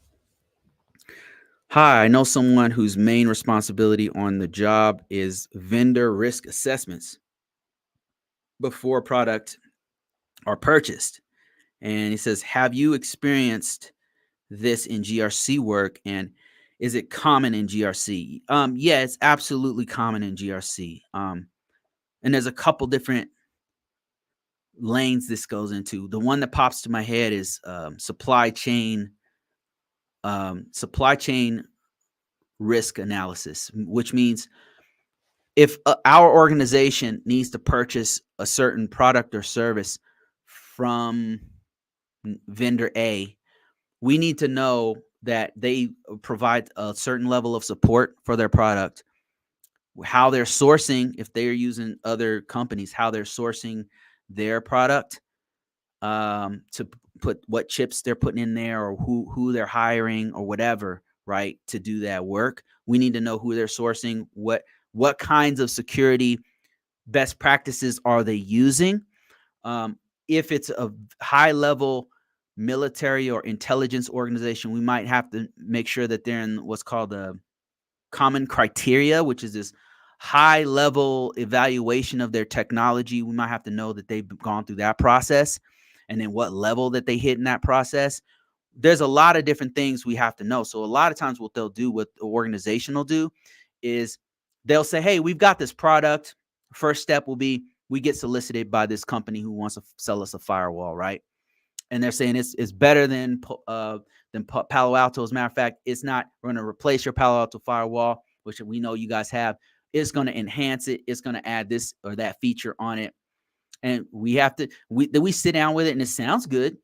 hi, I know someone whose main responsibility on the job is vendor risk assessments before product are purchased. And he says, have you experienced this in GRC work, and is it common in GRC? Yeah, it's absolutely common in GRC. And there's a couple different lanes this goes into. The one that pops to my head is supply chain risk analysis, which means if our organization needs to purchase a certain product or service from vendor A, we need to know that they provide a certain level of support for their product, how they're sourcing, if they're using other companies, how they're sourcing their product, to put what chips they're putting in there, or who they're hiring or whatever, right, to do that work. We need to know who they're sourcing, what kinds of security best practices are they using. If it's a high level military or intelligence organization, we might have to make sure that they're in what's called a common criteria, which is this high level evaluation of their technology. We might have to know that they've gone through that process, and then what level that they hit in that process. There's a lot of different things we have to know. So a lot of times what the organization will do is they'll say, hey, we've got this product. First step will be we get solicited by this company who wants to sell us a firewall, right? And they're saying it's better than Palo Alto. As a matter of fact, it's not. We're going to replace your Palo Alto firewall, which we know you guys have. It's going to enhance it. It's going to add this or that feature on it. And we sit down with it, and it sounds good.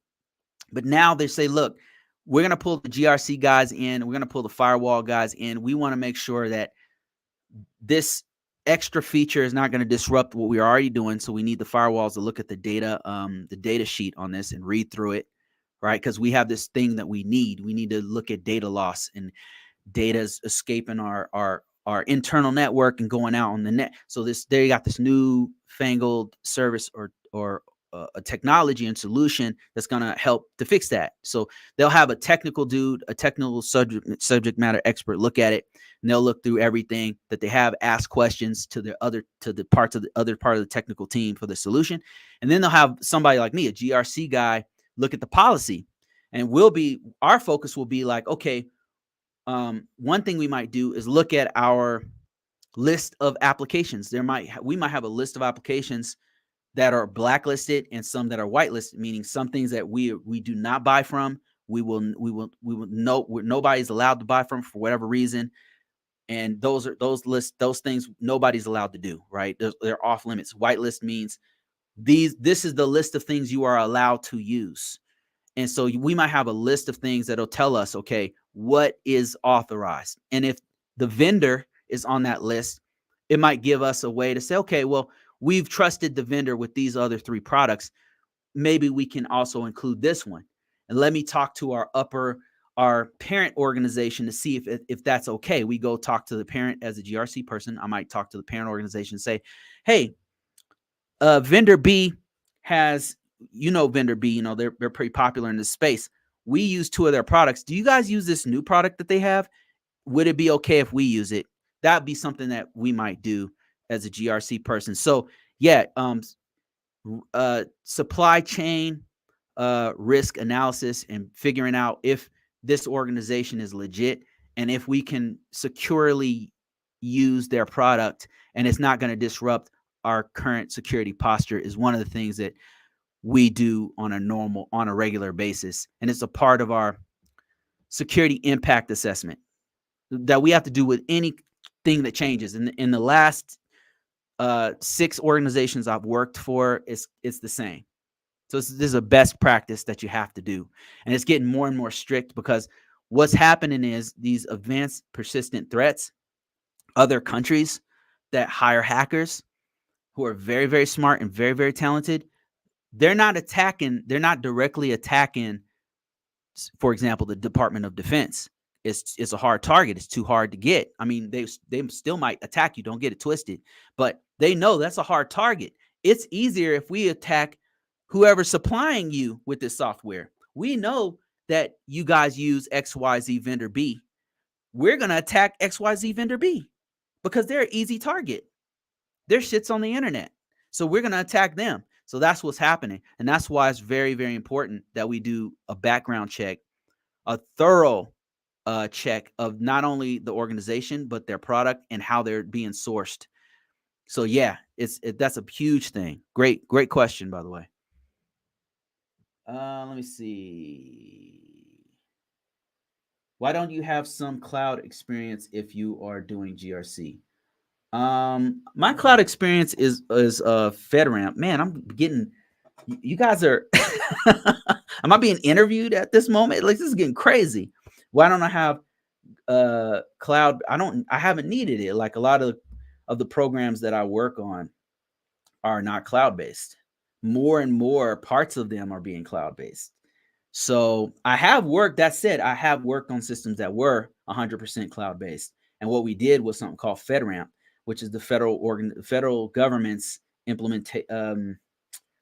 But now they say, look, we're going to pull the GRC guys in. We're going to pull the firewall guys in. We want to make sure that this extra feature is not going to disrupt what we're already doing. So we need the firewalls to look at the data sheet on this and read through it, right? Because we have this thing that we need. We need to look at data loss, and data's escaping our internal network and going out on the net. So they got this new fangled service or a technology and solution that's going to help to fix that. So they'll have a technical dude, a technical subject matter expert look at it, and they'll look through everything that they have, ask questions to the other part of the technical team for the solution. And then they'll have somebody like me, a GRC guy, look at the policy. And our focus will be like, okay, one thing we might do is look at our list of applications. We might have a list of applications that are blacklisted and some that are whitelisted, meaning some things that we do not buy from. We will know nobody's allowed to buy from for whatever reason. And those things nobody's allowed to do, right? They're off limits. Whitelist means this is the list of things you are allowed to use. And so we might have a list of things that'll tell us, okay, what is authorized. And if the vendor is on that list, it might give us a way to say, okay, well, we've trusted the vendor with these other 3 products. Maybe we can also include this one. And let me talk to our parent organization to see if that's okay. We go talk to the parent as a GRC person. I might talk to the parent organization and say, hey, vendor B has, vendor B, they're pretty popular in this space. We use 2 of their products. Do you guys use this new product that they have? Would it be okay if we use it? That'd be something that we might do as a GRC person. So yeah, supply chain risk analysis and figuring out if this organization is legit and if we can securely use their product and it's not going to disrupt our current security posture is one of the things that we do on a regular basis. And it's a part of our security impact assessment that we have to do with anything that changes. In the last 6 organizations I've worked for, it's the same. So this is a best practice that you have to do. And it's getting more and more strict because what's happening is these advanced persistent threats, other countries that hire hackers who are very, very smart and very, very talented, they're not directly attacking, for example, the Department of Defense. It's a hard target. It's too hard to get. I mean, they still might attack you. Don't get it twisted. But they know that's a hard target. It's easier if we attack whoever's supplying you with this software. We know that you guys use XYZ vendor B. We're going to attack XYZ vendor B because they're an easy target. Their shit's on the internet. So we're going to attack them. So that's what's happening. And that's why it's very, very important that we do a background check, a thorough check of not only the organization, but their product and how they're being sourced. So yeah, that's a huge thing. Great question, by the way. Let me see. Why don't you have some cloud experience if you are doing GRC? My cloud experience is FedRAMP. Man, I'm getting. You guys are. Am I being interviewed at this moment? Like this is getting crazy. Why don't I have cloud? I haven't needed it. Like a lot of the programs that I work on are not cloud-based. More and more parts of them are being cloud-based. So I have worked, that said, I have worked on systems that were 100% cloud-based. And what we did was something called FedRAMP, which is the federal government's implementation.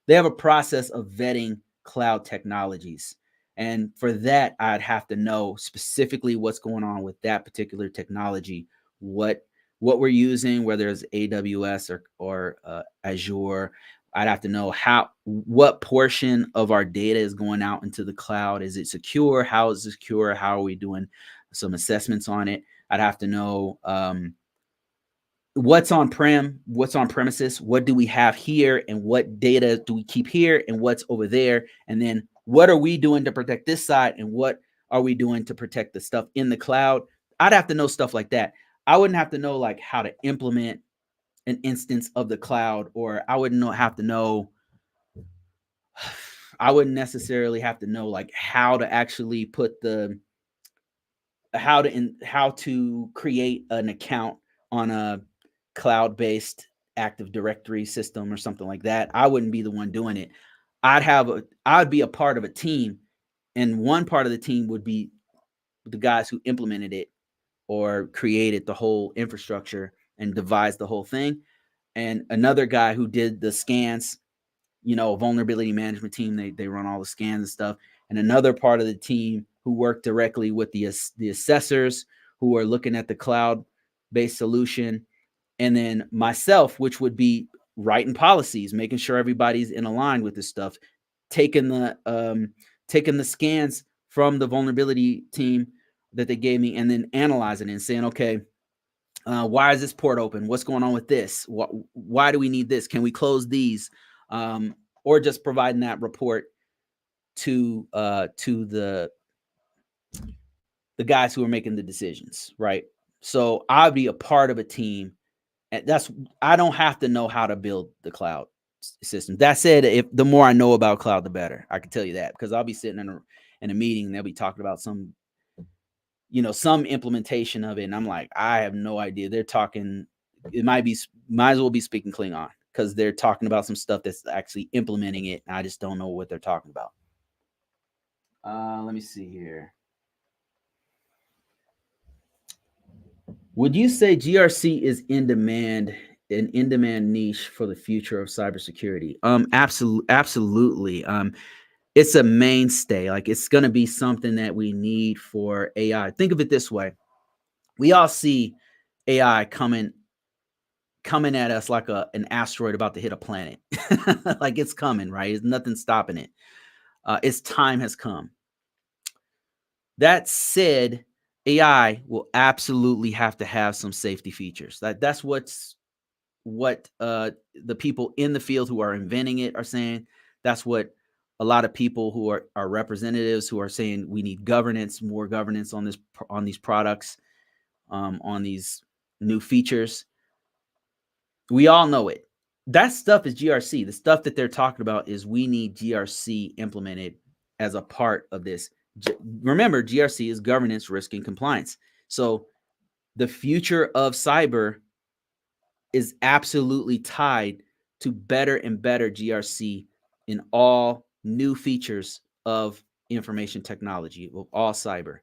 They have a process of vetting cloud technologies. And for that, I'd have to know specifically what's going on with that particular technology, what we're using, whether it's AWS or Azure. I'd have to know what portion of our data is going out into the cloud. Is it secure? How is it secure? How are we doing some assessments on it? I'd have to know what's on-prem, what's on premises, what do we have here, and what data do we keep here, and what's over there, and then what are we doing to protect this side, and what are we doing to protect the stuff in the cloud. I'd have to know stuff like that. I wouldn't have to know like how to implement an instance of the cloud, or I wouldn't have to know. I wouldn't necessarily have to know like how to actually put the how to create an account on a cloud-based Active Directory system or something like that. I wouldn't be the one doing it. I'd be a part of a team, and one part of the team would be the guys who implemented it or created the whole infrastructure and devised the whole thing, and another guy who did the scans, vulnerability management team. They run all the scans and stuff, and another part of the team who work directly with the assessors who are looking at the cloud-based solution, and then myself, which would be writing policies, making sure everybody's in line with this stuff, taking the scans from the vulnerability team that they gave me, and then analyzing it and saying, okay, why is this port open? What's going on with this? Why do we need this? Can we close these? Or just providing that report to the guys who are making the decisions, right? So I'll be a part of a team, and I don't have to know how to build the cloud system. That said, if the more I know about cloud, the better. I can tell you that, because I'll be sitting in a meeting and they'll be talking about some implementation of it, and I'm like, I have no idea. They're talking, might as well be speaking Klingon, because they're talking about some stuff that's actually implementing it, and I just don't know what they're talking about. Let me see here. Would you say GRC is an in-demand niche for the future of cybersecurity? Absolutely. It's a mainstay. Like, it's going to be something that we need for AI. Think of it this way: we all see AI coming at us like an asteroid about to hit a planet. Like, it's coming, right? There's nothing stopping it. Its time has come. That said, AI will absolutely have to have some safety features. That's what the people in the field who are inventing it are saying. That's what a lot of people who are representatives who are saying we need governance, more governance on these products, on these new features. We all know it. That stuff is GRC. The stuff that they're talking about is we need GRC implemented as a part of this. Remember, GRC is governance, risk, and compliance. So the future of cyber is absolutely tied to better and better GRC in all new features of information technology, of all cyber.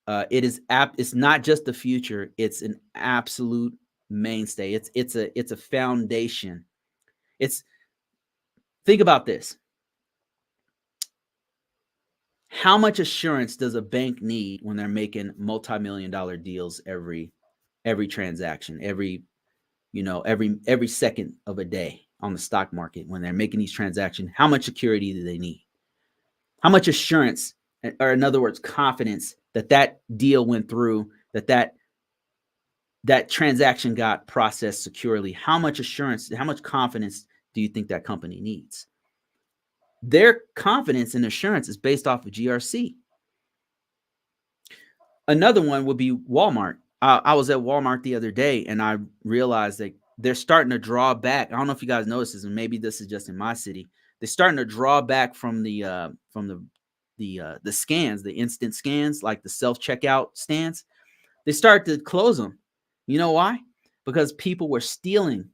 It's not just the future; it's an absolute mainstay. It's a foundation. Think about this. How much assurance does a bank need when they're making multi-million-dollar deals every transaction, every second of a day on the stock market when they're making these transactions? How much security do they need? How much assurance, or in other words, confidence that deal went through, that transaction got processed securely? How much assurance, how much confidence do you think that company needs? Their confidence and assurance is based off of GRC. Another one would be Walmart. I was at Walmart the other day, and I realized that they're starting to draw back. I don't know if you guys notice this, and maybe this is just in my city. They're starting to draw back from the scans, the instant scans, like the self-checkout stands. They start to close them. You know why? Because people were stealing,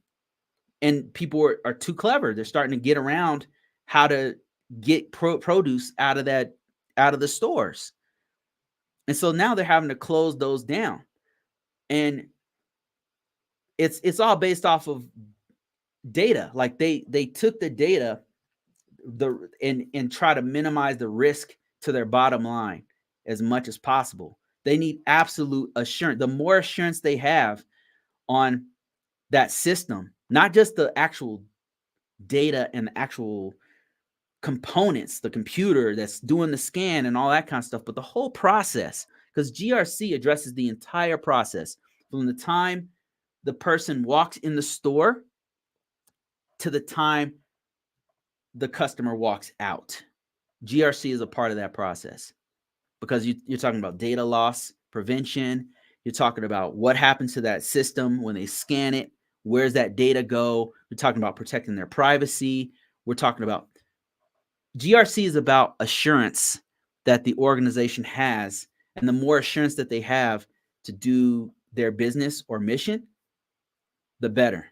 and people are too clever. They're starting to get around how to get produce out of the stores. And so now they're having to close those down. And it's all based off of data. Like, they took the data and try to minimize the risk to their bottom line as much as possible. They need absolute assurance. The more assurance they have on that system, not just the actual data and the actual components, the computer that's doing the scan and all that kind of stuff, but the whole process, because GRC addresses the entire process from the time the person walks in the store to the time the customer walks out. GRC is a part of that process because you're talking about data loss prevention. You're talking about what happens to that system when they scan it. Where's that data go? We're talking about protecting their privacy. We're talking about GRC is about assurance that the organization has. And the more assurance that they have to do their business or mission, the better.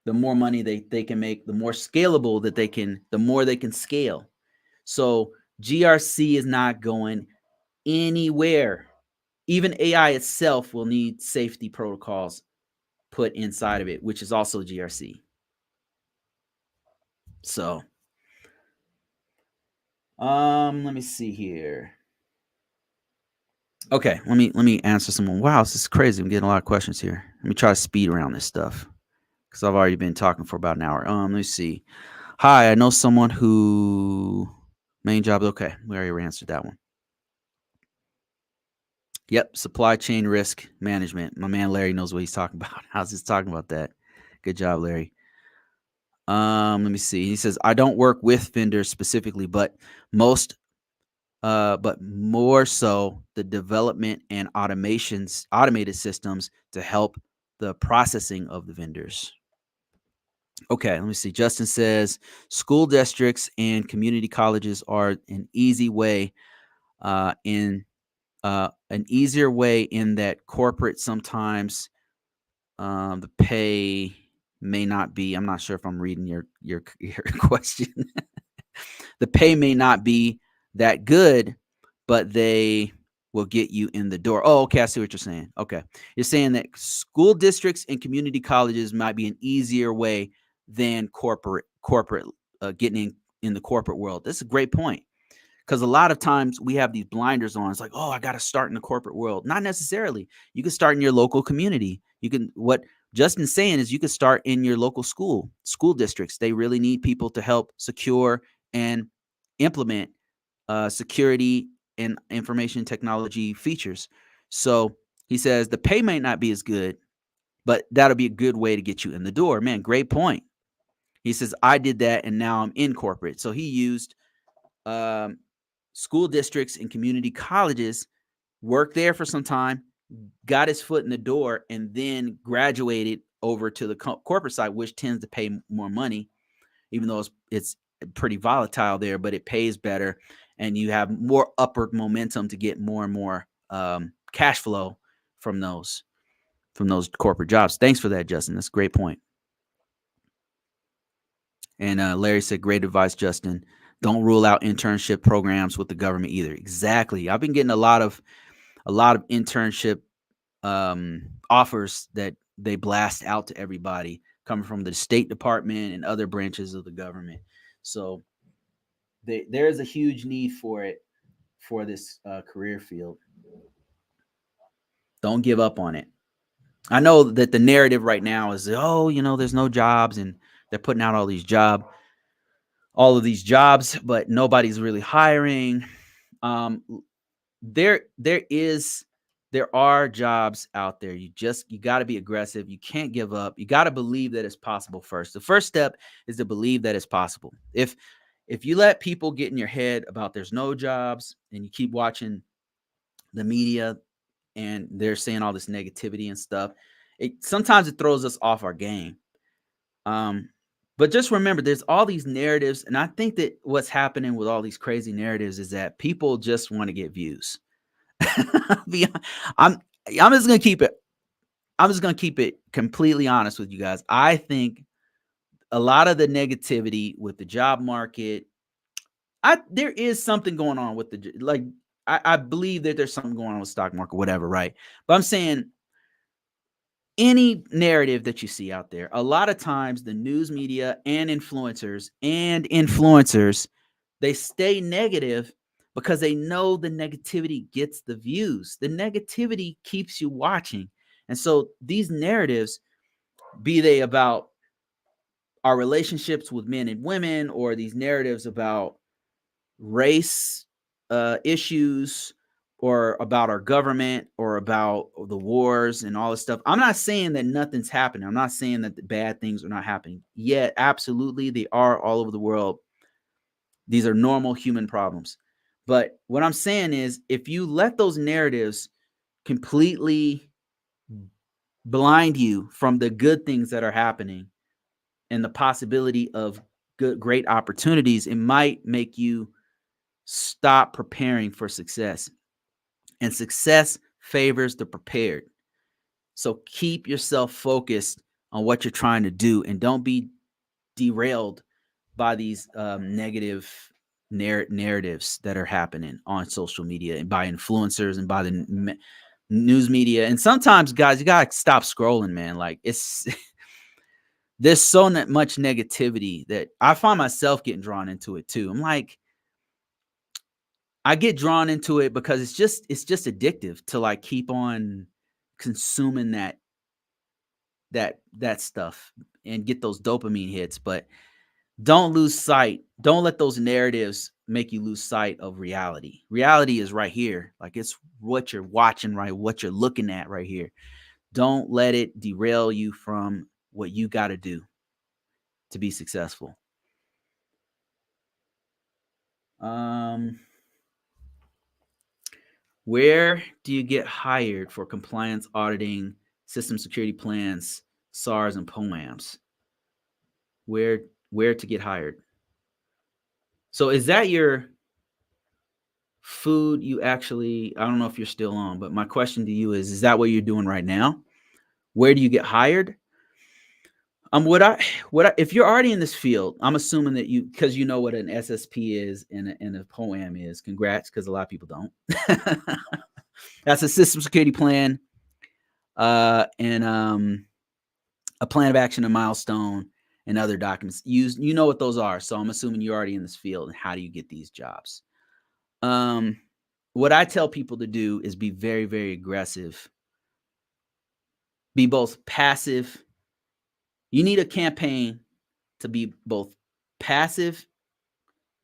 The more money they can make, the more scalable that they can, the more they can scale. So GRC is not going anywhere. Even AI itself will need safety protocols put inside of it, which is also GRC. So, let me see here. Okay, let me answer someone. Wow, this is crazy. I'm getting a lot of questions here. Let me try to speed around this stuff because I've already been talking for about an hour. Let me see. Hi, I know someone who main job. Okay, we already answered that one. Yep, supply chain risk management. My man Larry knows what he's talking about. How's he talking about that? Good job, Larry. Let me see. He says, I don't work with vendors specifically, but more so the development and automated systems to help the processing of the vendors. Okay, let me see. Justin says school districts and community colleges are an easier way in that corporate sometimes the pay may not be. I'm not sure if I'm reading your question. The pay may not be that good, but they will get you in the door. Oh, okay. I see what you're saying. Okay. You're saying that school districts and community colleges might be an easier way than corporate getting in the corporate world. That's a great point. Because a lot of times we have these blinders on. It's like, oh, I got to start in the corporate world. Not necessarily. You can start in your local community. What Justin's saying is you can start in your local school districts. They really need people to help secure and implement security and information technology features. So he says the pay may not be as good, but that'll be a good way to get you in the door. Man, great point. He says, I did that and now I'm in corporate. So he used school districts and community colleges, worked there for some time, got his foot in the door, and then graduated over to the corporate side, which tends to pay more money, even though it's pretty volatile there, but it pays better, and you have more upward momentum to get more and more cash flow from those corporate jobs. Thanks for that, Justin. That's a great point. And Larry said, great advice, Justin. Don't rule out internship programs with the government either. Exactly. I've been getting a lot of internship offers that they blast out to everybody coming from the State Department and other branches of the government. So there is a huge need for it for this career field. Don't give up on it. I know that the narrative right now is, oh, there's no jobs and they're putting out all of these jobs, but nobody's really hiring. There are jobs out there. You got to be aggressive. You can't give up. You got to believe that it's possible first. The first step is to believe that it's possible. If you let people get in your head about there's no jobs and you keep watching the media and they're saying all this negativity and stuff, sometimes it throws us off our game. But just remember, there's all these narratives, and I think that what's happening with all these crazy narratives is that people just want to get views. I'm just gonna keep it completely honest with you guys. I think a lot of the negativity with the job market, there is something going on with I believe that there's something going on with stock market, whatever, right? But I'm saying any narrative that you see out there, a lot of times the news media and influencers, they stay negative because they know the negativity gets the views. The negativity keeps you watching. And so these narratives, be they about our relationships with men and women, or these narratives about race issues, or about our government or about the wars and all this stuff. I'm not saying that nothing's happening. I'm not saying that the bad things are not happening. Yet, absolutely, they are all over the world. These are normal human problems. But what I'm saying is, if you let those narratives completely blind you from the good things that are happening and the possibility of great opportunities, it might make you stop preparing for success. And success favors the prepared. So keep yourself focused on what you're trying to do and don't be derailed by these negative narratives that are happening on social media and by influencers and by the news media. And sometimes, guys, you gotta stop scrolling, man. Like, it's there's so much negativity that I find myself getting drawn into it too. I'm like, I get drawn into it because it's just addictive to like keep on consuming that stuff and get those dopamine hits. But don't lose sight. Don't let those narratives make you lose sight of reality. Reality is right here. Like, it's what you're watching, right? What you're looking at right here. Don't let it derail you from what you got to do to be successful. Where do you get hired for compliance auditing, system security plans, SARs, and POAMs? Where to get hired? So is that your food you actually, I don't know if you're still on, but my question to you is that what you're doing right now? Where do you get hired? If you're already in this field, I'm assuming that because you know what an SSP is and a POAM is. Congrats, because a lot of people don't. That's a system security plan, and a plan of action, a milestone, and other documents. You know what those are. So I'm assuming you're already in this field. And how do you get these jobs? What I tell people to do is be very, very aggressive. Be both passive. You need a campaign to be both passive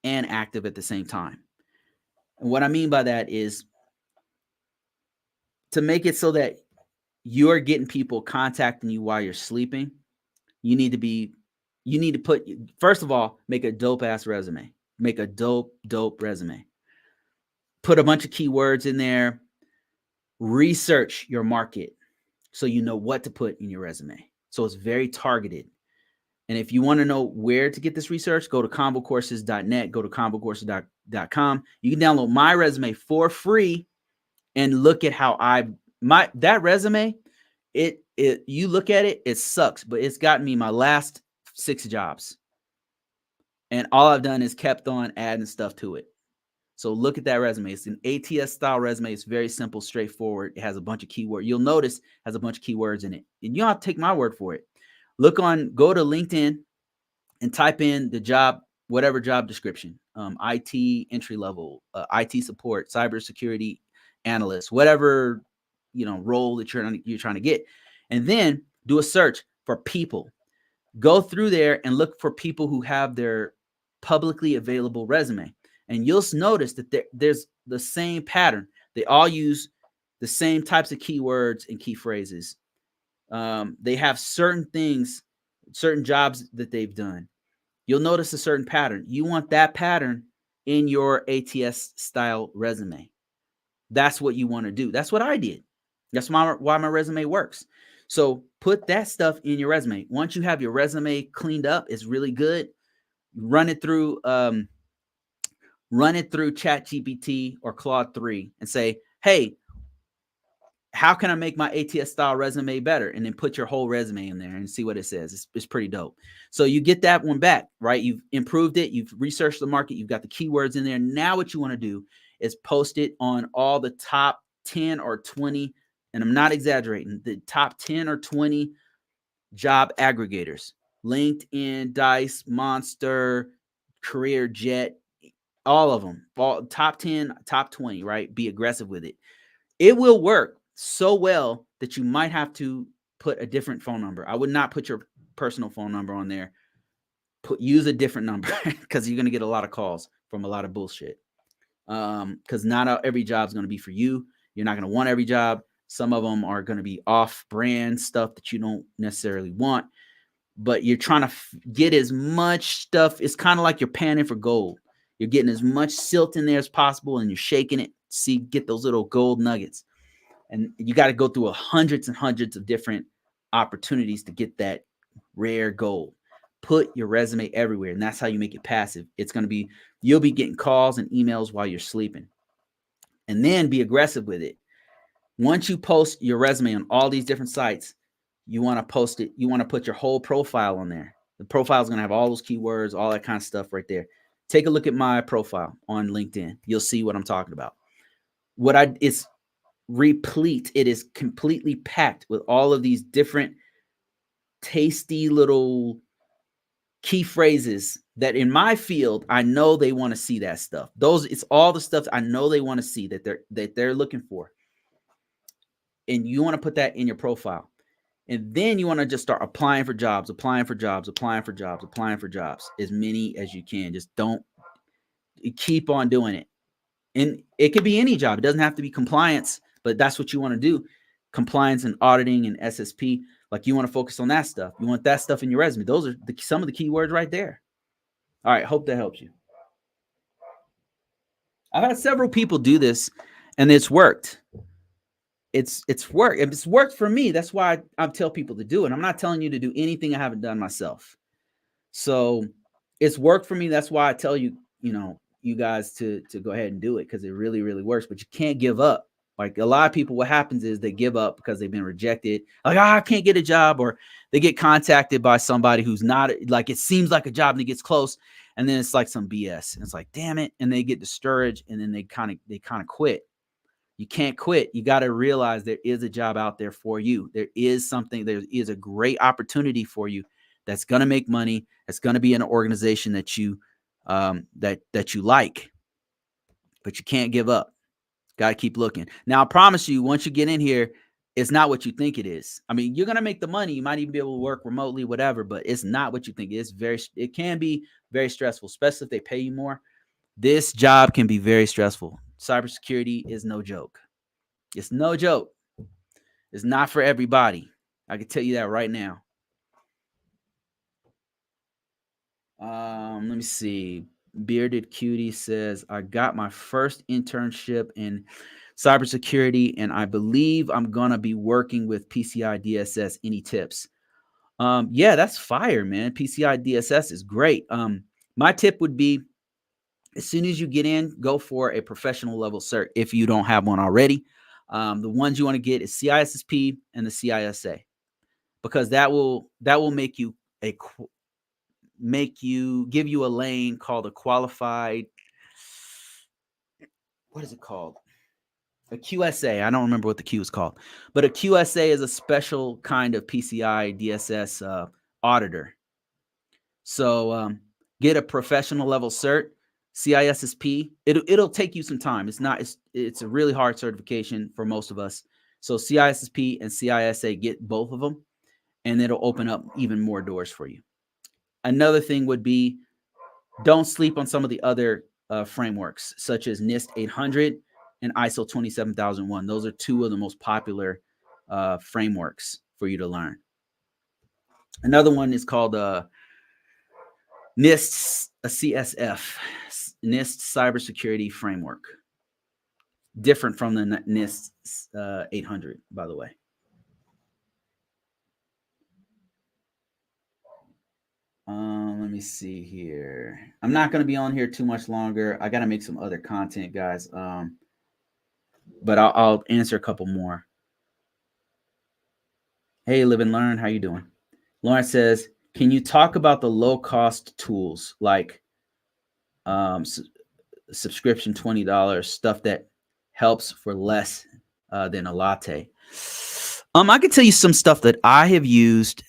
and active at the same time. And what I mean by that is to make it so that you're getting people contacting you while you're sleeping. You need to put, first of all, make a dope ass resume. Make a dope resume. Put a bunch of keywords in there. Research your market so you know what to put in your resume. So it's very targeted. And if you want to know where to get this research, go to convocourses.net, go to convocourses.com. You can download my resume for free and look at how that resume, you look at it, it sucks, but it's gotten me my last 6 jobs. And all I've done is kept on adding stuff to it. So look at that resume. It's an ATS style resume. It's very simple, straightforward. It has a bunch of keywords. You'll notice it has a bunch of keywords in it. And you don't have to take my word for it. Go to LinkedIn and type in the job, whatever job description, IT entry level, IT support, cybersecurity analyst, whatever, role that you're trying to get. And then do a search for people. Go through there and look for people who have their publicly available resume. And you'll notice that there's the same pattern. They all use the same types of keywords and key phrases. They have certain things, certain jobs that they've done. You'll notice a certain pattern. You want that pattern in your ATS style resume. That's what you want to do. That's what I did. That's why my resume works. So put that stuff in your resume. Once you have your resume cleaned up, it's really good. Run it through ChatGPT or Claude 3 and say, hey, how can I make my ATS style resume better? And then put your whole resume in there and see what it says. It's pretty dope. So you get that one back, right? You've improved it. You've researched the market. You've got the keywords in there. Now what you want to do is post it on all the top 10 or 20, and I'm not exaggerating, the top 10 or 20 job aggregators. LinkedIn, Dice, Monster, CareerJet, all of them. Top 10, top 20, right? Be aggressive with it. It will work so well that you might have to put a different phone number. I would not put your personal phone number on there. Use a different number because you're going to get a lot of calls from a lot of bullshit. because not every job is going to be for you. You're not going to want every job. Some of them are going to be off-brand stuff that you don't necessarily want, but you're trying to get as much stuff. It's kind of like you're panning for gold. You're getting as much silt in there as possible, and you're shaking it. Get those little gold nuggets. And you got to go through hundreds and hundreds of different opportunities to get that rare gold. Put your resume everywhere, and that's how you make it passive. You'll be getting calls and emails while you're sleeping. And then be aggressive with it. Once you post your resume on all these different sites, you want to post it. You want to put your whole profile on there. The profile is going to have all those keywords, all that kind of stuff right there. Take a look at my profile on LinkedIn. You'll see what I'm talking about. It's replete. It is completely packed with all of these different tasty little key phrases that in my field, I know they want to see that stuff. It's all the stuff I know they want to see that they're looking for. And you want to put that in your profile. And then you want to just start applying for jobs, as many as you can. Just don't keep on doing it. And it could be any job. It doesn't have to be compliance, but that's what you want to do. Compliance and auditing and SSP. Like, you want to focus on that stuff. You want that stuff in your resume. Those are some of the keywords right there. All right. Hope that helps you. I've had several people do this, and it's worked. It's worked. It's worked for me. That's why I tell people to do it. I'm not telling you to do anything I haven't done myself. So it's worked for me. That's why I tell you, you guys to go ahead and do it, because it really, really works. But you can't give up. Like, a lot of people, what happens is they give up because they've been rejected. Like, I can't get a job, or they get contacted by somebody who's not, like, it seems like a job and it gets close, and then it's like some BS. And it's like, damn it. And they get discouraged, and then they kind of quit. You can't quit. You got to realize there is a job out there for you. There is a great opportunity for you that's going to make money. That's going to be in an organization that you that you like, but you can't give up. Got to keep looking. Now, I promise you, once you get in here, it's not what you think it is. I mean, you're going to make the money. You might even be able to work remotely, whatever, but it's not what you think. It can be very stressful, especially if they pay you more. This job can be very stressful. Cybersecurity is no joke. It's no joke. It's not for everybody. I can tell you that right now. Let me see. Bearded Cutie says, I got my first internship in cybersecurity, and I believe I'm going to be working with PCI DSS. Any tips? Yeah, that's fire, man. PCI DSS is great. My tip would be, as soon as you get in, go for a professional level cert if you don't have one already. The ones you want to get is CISSP and the CISA, because that will make you give you a lane called a qualified. What is it called? A QSA. I don't remember what the Q is called, but a QSA is a special kind of PCI DSS auditor. So get a professional level cert. CISSP, it'll take you some time. It's a really hard certification for most of us. So CISSP and CISA, get both of them, and it'll open up even more doors for you. Another thing would be, don't sleep on some of the other frameworks, such as NIST 800 and ISO 27001. Those are two of the most popular frameworks for you to learn. Another one is called NIST CSF, NIST Cybersecurity Framework. Different from the NIST 800, by the way. Let me see here. I'm not going to be on here too much longer. I got to make some other content, guys. But I'll answer a couple more. Hey, Live and Learn. How you doing? Lauren says, can you talk about the low-cost tools like subscription $20, stuff that helps for less than a latte? I can tell you some stuff that I have used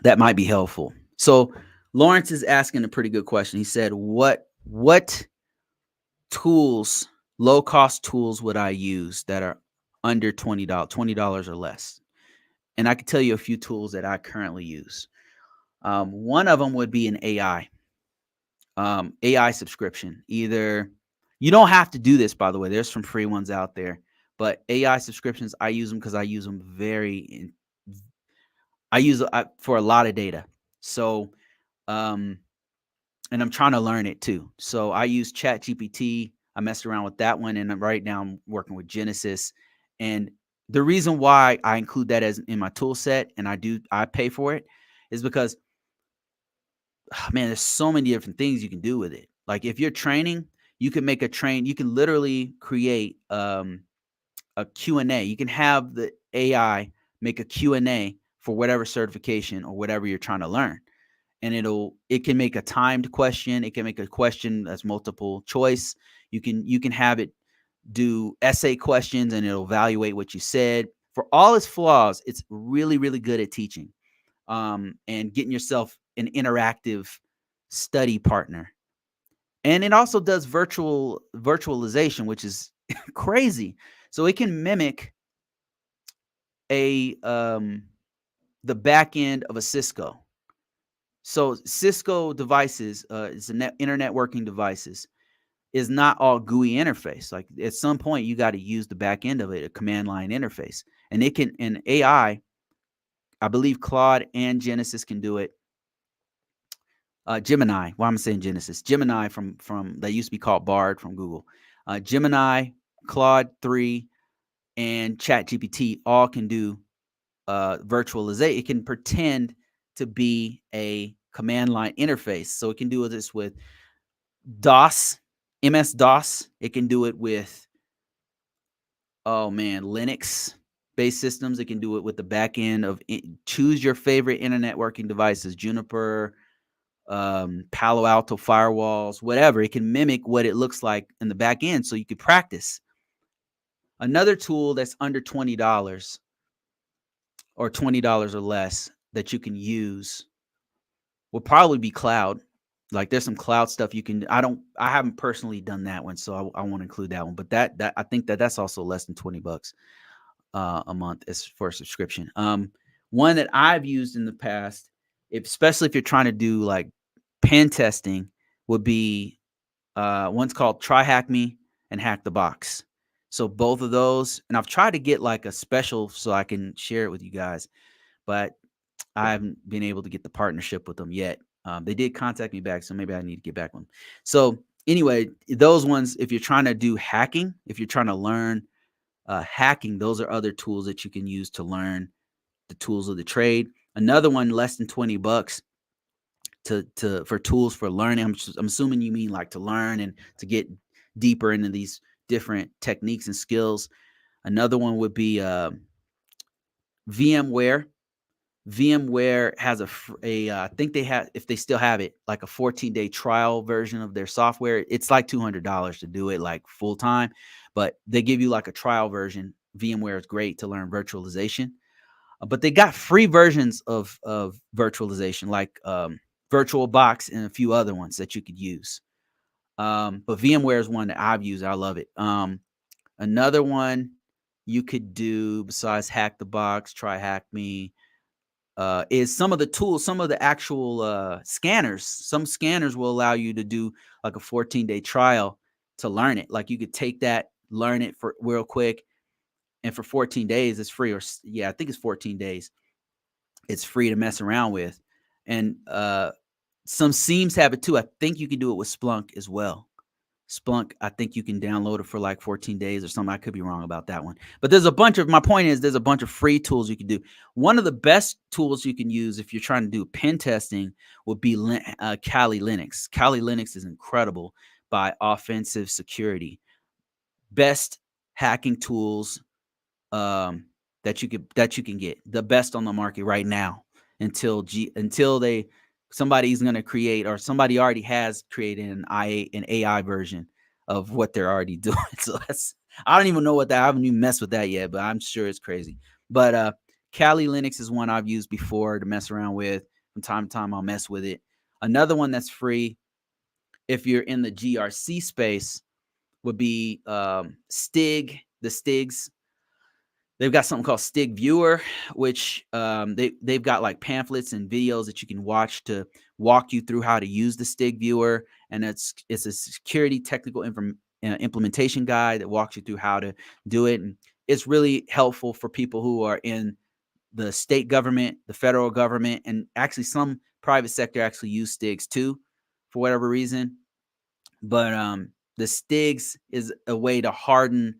that might be helpful. So Lawrence is asking a pretty good question. He said, what tools, low-cost tools would I use that are under $20 or less? And I can tell you a few tools that I currently use. One of them would be an AI subscription. Either You don't have to do this, by the way. There's some free ones out there, but AI subscriptions, I use them because I use them I use it for a lot of data. So, um, and I'm trying to learn it too. So I use ChatGPT. I messed around with that one, and right now I'm working with Genesis. And the reason why I include that as in my tool set, and I pay for it, is because man, there's so many different things you can do with it. Like if you're training, you can make you can literally create a Q&A. You can have the AI make a Q&A for whatever certification or whatever you're trying to learn. And it can make a timed question. It can make a question that's multiple choice. You can have it do essay questions and it'll evaluate what you said. For all its flaws, it's really, really good at teaching and getting yourself an interactive study partner. And it also does virtualization, which is crazy. So it can mimic a the back end of a Cisco. So Cisco devices, it's a internet working devices, is not all GUI interface. Like at some point, you got to use the back end of it, a command line interface, and it can. And AI, I believe Claude and Genesis can do it. Gemini. Why am I saying Genesis? Gemini from that used to be called Bard from Google. Gemini, Claude 3, and ChatGPT all can do virtualization. It can pretend to be a command line interface. So it can do this with DOS, MS DOS. It can do it with, oh man, Linux based systems. It can do it with the back end of choose your favorite internet working devices, Juniper, Palo Alto firewalls, whatever. It can mimic what it looks like in the back end so you could practice. Another tool that's under $20 or $20 or less that you can use will probably be cloud. Like there's some cloud stuff you can. I haven't personally done that one, so I won't include that one. But that I think that's also less than $20 a month as for a subscription. One that I've used in the past, especially if you're trying to do like pen testing, would be one's called Try Hack Me and Hack the Box. So both of those, and I've tried to get like a special so I can share it with you guys, but I haven't been able to get the partnership with them yet. They did contact me back, so maybe I need to get back with them. So anyway, those ones, if you're trying to do hacking, if you're trying to learn hacking, those are other tools that you can use to learn the tools of the trade. Another one, less than $20 for tools for learning. I'm assuming you mean like to learn and to get deeper into these different techniques and skills. Another one would be VMware. VMware has I think they have, if they still have it, like a 14-day trial version of their software. It's like $200 to do it like full time, but they give you like a trial version. VMware is great to learn virtualization, but they got free versions of virtualization like VirtualBox and a few other ones that you could use. But VMware is one that I've used. I love it. Another one you could do besides Hack the Box, Try Hack Me, is some of the tools, some of the actual scanners. Some scanners will allow you to do like a 14-day trial to learn it. Like you could take that, learn it for real quick, and for 14 days it's free. Or yeah, I think it's 14 days. It's free to mess around with. And some Seams have it too. I think you can do it with Splunk as well. Splunk, I think you can download it for like 14 days or something. I could be wrong about that one. But my point is there's a bunch of free tools you can do. One of the best tools you can use if you're trying to do pen testing would be Kali Linux. Kali Linux is incredible by Offensive Security. Best hacking tools that you can get. The best on the market right now until somebody's going to create, or somebody already has created an AI version of what they're already doing. So I don't even know what that, I haven't even messed with that yet, but I'm sure it's crazy. But Kali Linux is one I've used before to mess around with. From time to time, I'll mess with it. Another one that's free, if you're in the GRC space, would be Stig. The Stigs, they've got something called Stig Viewer, which they've got like pamphlets and videos that you can watch to walk you through how to use the Stig Viewer, and it's a security technical implementation guide that walks you through how to do it. And it's really helpful for people who are in the state government, the federal government, and actually some private sector actually use STIGs too, for whatever reason. But the STIGs is a way to harden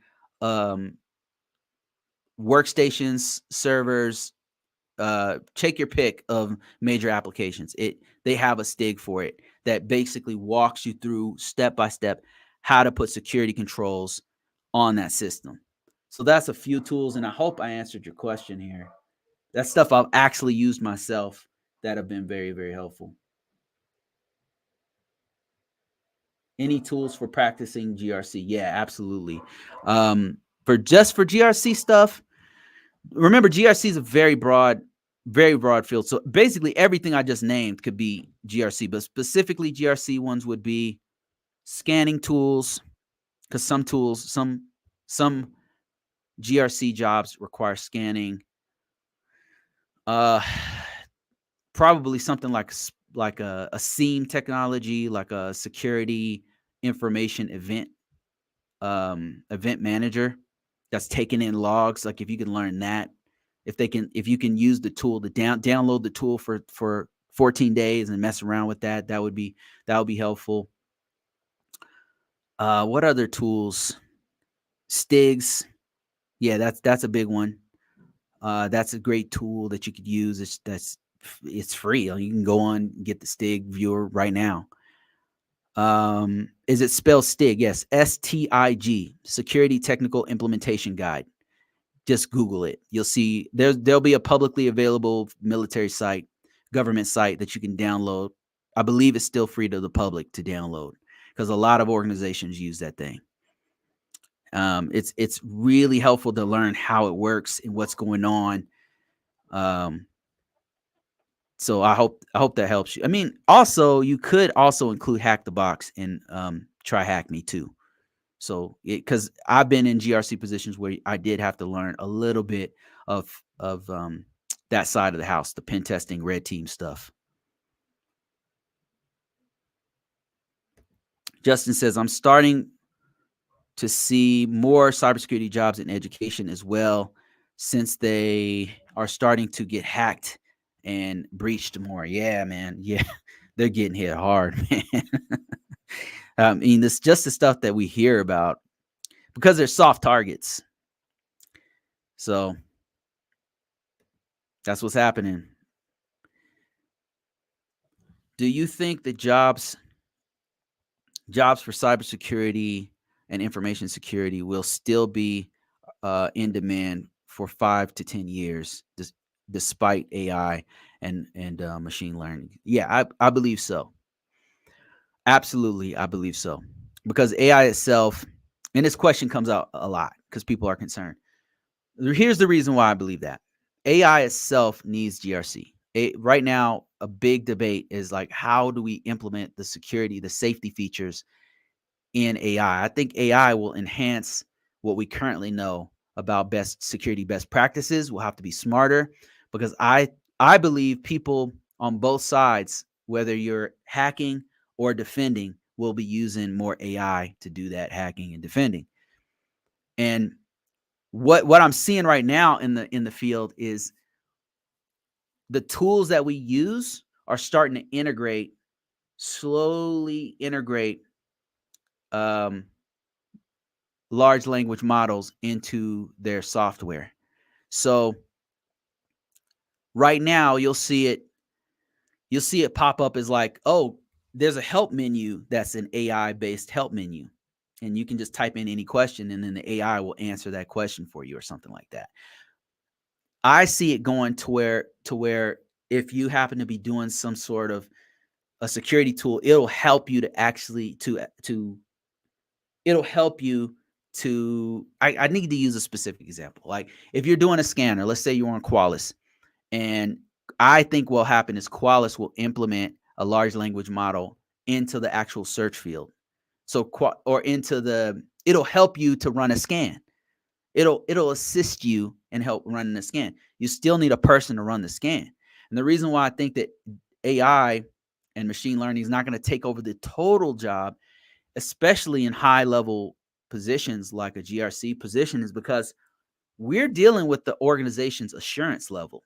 workstations, servers, take your pick of major applications. They have a STIG for it that basically walks you through step by step how to put security controls on that system. So that's a few tools, and I hope I answered your question here. That's stuff I've actually used myself that have been very, very helpful. Any tools for practicing GRC? Yeah, absolutely. For GRC stuff, remember GRC is a very broad field. So basically everything I just named could be GRC, but specifically GRC ones would be scanning tools, because some GRC jobs require scanning. Probably something like a SIEM technology, like a security information event manager that's taking in logs. Like if you can learn that, if you can use the tool to download the tool for 14 days and mess around with that, that would be helpful. What other tools? STIGs. Yeah, that's a big one. That's a great tool that you could use. It's free. You can go on and get the STIG viewer right now. Is it spelled STIG? Yes, STIG, Security Technical Implementation Guide. Just Google it. You'll see there'll be a publicly available military site, government site that you can download. I believe it's still free to the public to download because a lot of organizations use that thing. It's really helpful to learn how it works and what's going on. So I hope that helps you. I mean, also you could also include Hack the Box and try Hack Me too. So because I've been in GRC positions where I did have to learn a little bit of that side of the house, the pen testing, red team stuff. Justin says, I'm starting to see more cybersecurity jobs in education as well, since they are starting to get hacked and breached more. Yeah, man. Yeah, they're getting hit hard, man. I mean, it's just the stuff that we hear about because they're soft targets. So that's what's happening. Do you think the jobs for cybersecurity and information security will still be in demand for 5 to 10 years, despite AI and machine learning? Yeah, I believe so. Absolutely, I believe so. Because AI itself, and this question comes out a lot because people are concerned. Here's the reason why I believe that. AI itself needs GRC. Right now, a big debate is like, how do we implement the security, the safety features in AI? I think AI will enhance what we currently know about best practices. We'll have to be smarter because I believe people on both sides, whether you're hacking or defending, will be using more AI to do that hacking and defending. And what I'm seeing right now in the field is the tools that we use are starting to slowly integrate large language models into their software. So right now you'll see it pop up as like, oh, there's a help menu that's an AI based help menu. And you can just type in any question and then the AI will answer that question for you or something like that. I see it going to where if you happen to be doing some sort of a security tool, it'll help you to actually it'll help you to I need to use a specific example. Like if you're doing a scanner, let's say you're on Qualys, and I think what'll happen is Qualys will implement a large language model into the actual search field. So it'll help you to run a scan. It'll assist you in help running the scan. You still need a person to run the scan. And the reason why I think that AI and machine learning is not going to take over the total job especially in high level positions like a GRC position, is because we're dealing with the organization's assurance level,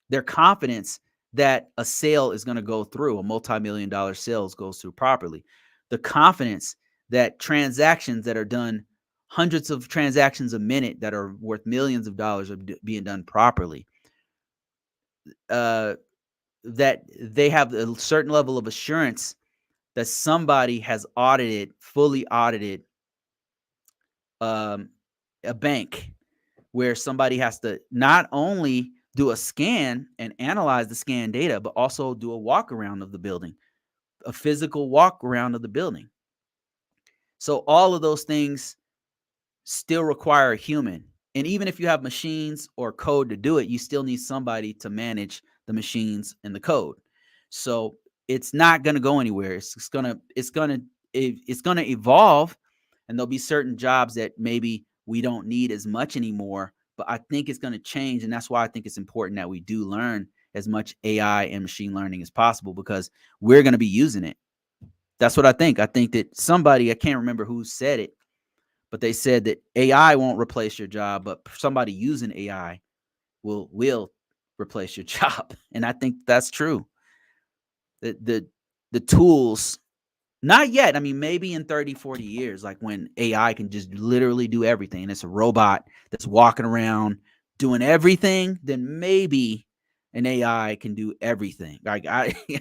their confidence that a sale is going to go through, a multi-million-dollar sales goes through properly, the confidence that transactions that are done, hundreds of transactions a minute that are worth millions of dollars, are being done properly, that they have a certain level of assurance that somebody has fully audited a bank, where somebody has to not only do a scan and analyze the scan data, but also do a walk around of the building, a physical walk around of the building. So all of those things still require a human. And even if you have machines or code to do it, you still need somebody to manage the machines and the code. So it's not going to go anywhere. It's going to evolve, and there'll be certain jobs that maybe we don't need as much anymore, but I think it's going to change. And that's why I think it's important that we do learn as much AI and machine learning as possible, because we're going to be using it. That's what I think. I think that somebody, I can't remember who said it, but they said that AI won't replace your job, but somebody using AI will replace your job. And I think that's true. The tools, not yet. I mean, maybe in 30, 40 years, like when AI can just literally do everything, and it's a robot that's walking around doing everything, then maybe an AI can do everything. Like,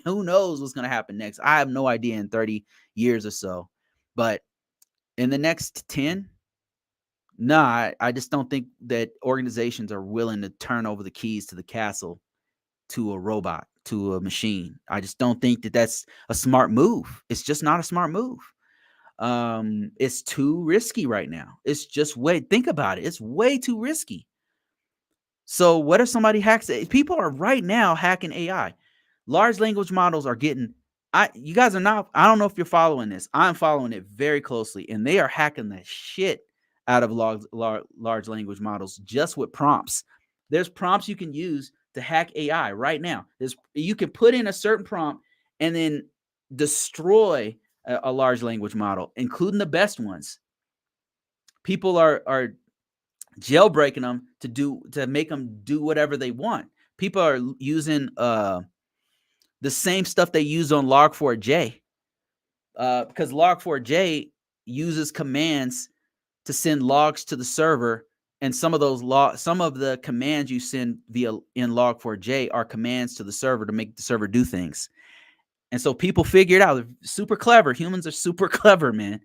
who knows what's going to happen next? I have no idea in 30 years or so. But in the next 10, no, I just don't think that organizations are willing to turn over the keys to the castle to a robot, to a machine. I just don't think that that's a smart move. It's just not a smart move. It's too risky right now. It's just think about it. It's way too risky. So what if somebody hacks it? People are right now hacking AI. Large language models are getting, you guys are not, I don't know if you're following this. I'm following it very closely, and they are hacking the shit out of large language models just with prompts. There's prompts you can use to hack AI right now. You can put in a certain prompt and then destroy a large language model, including the best ones. People are jailbreaking them to make them do whatever they want. People are using the same stuff they use on Log4j, because Log4j uses commands to send logs to the server, and some of the commands you send in Log4j are commands to the server to make the server do things. And so people figure it out. They're super clever. Humans are super clever, man.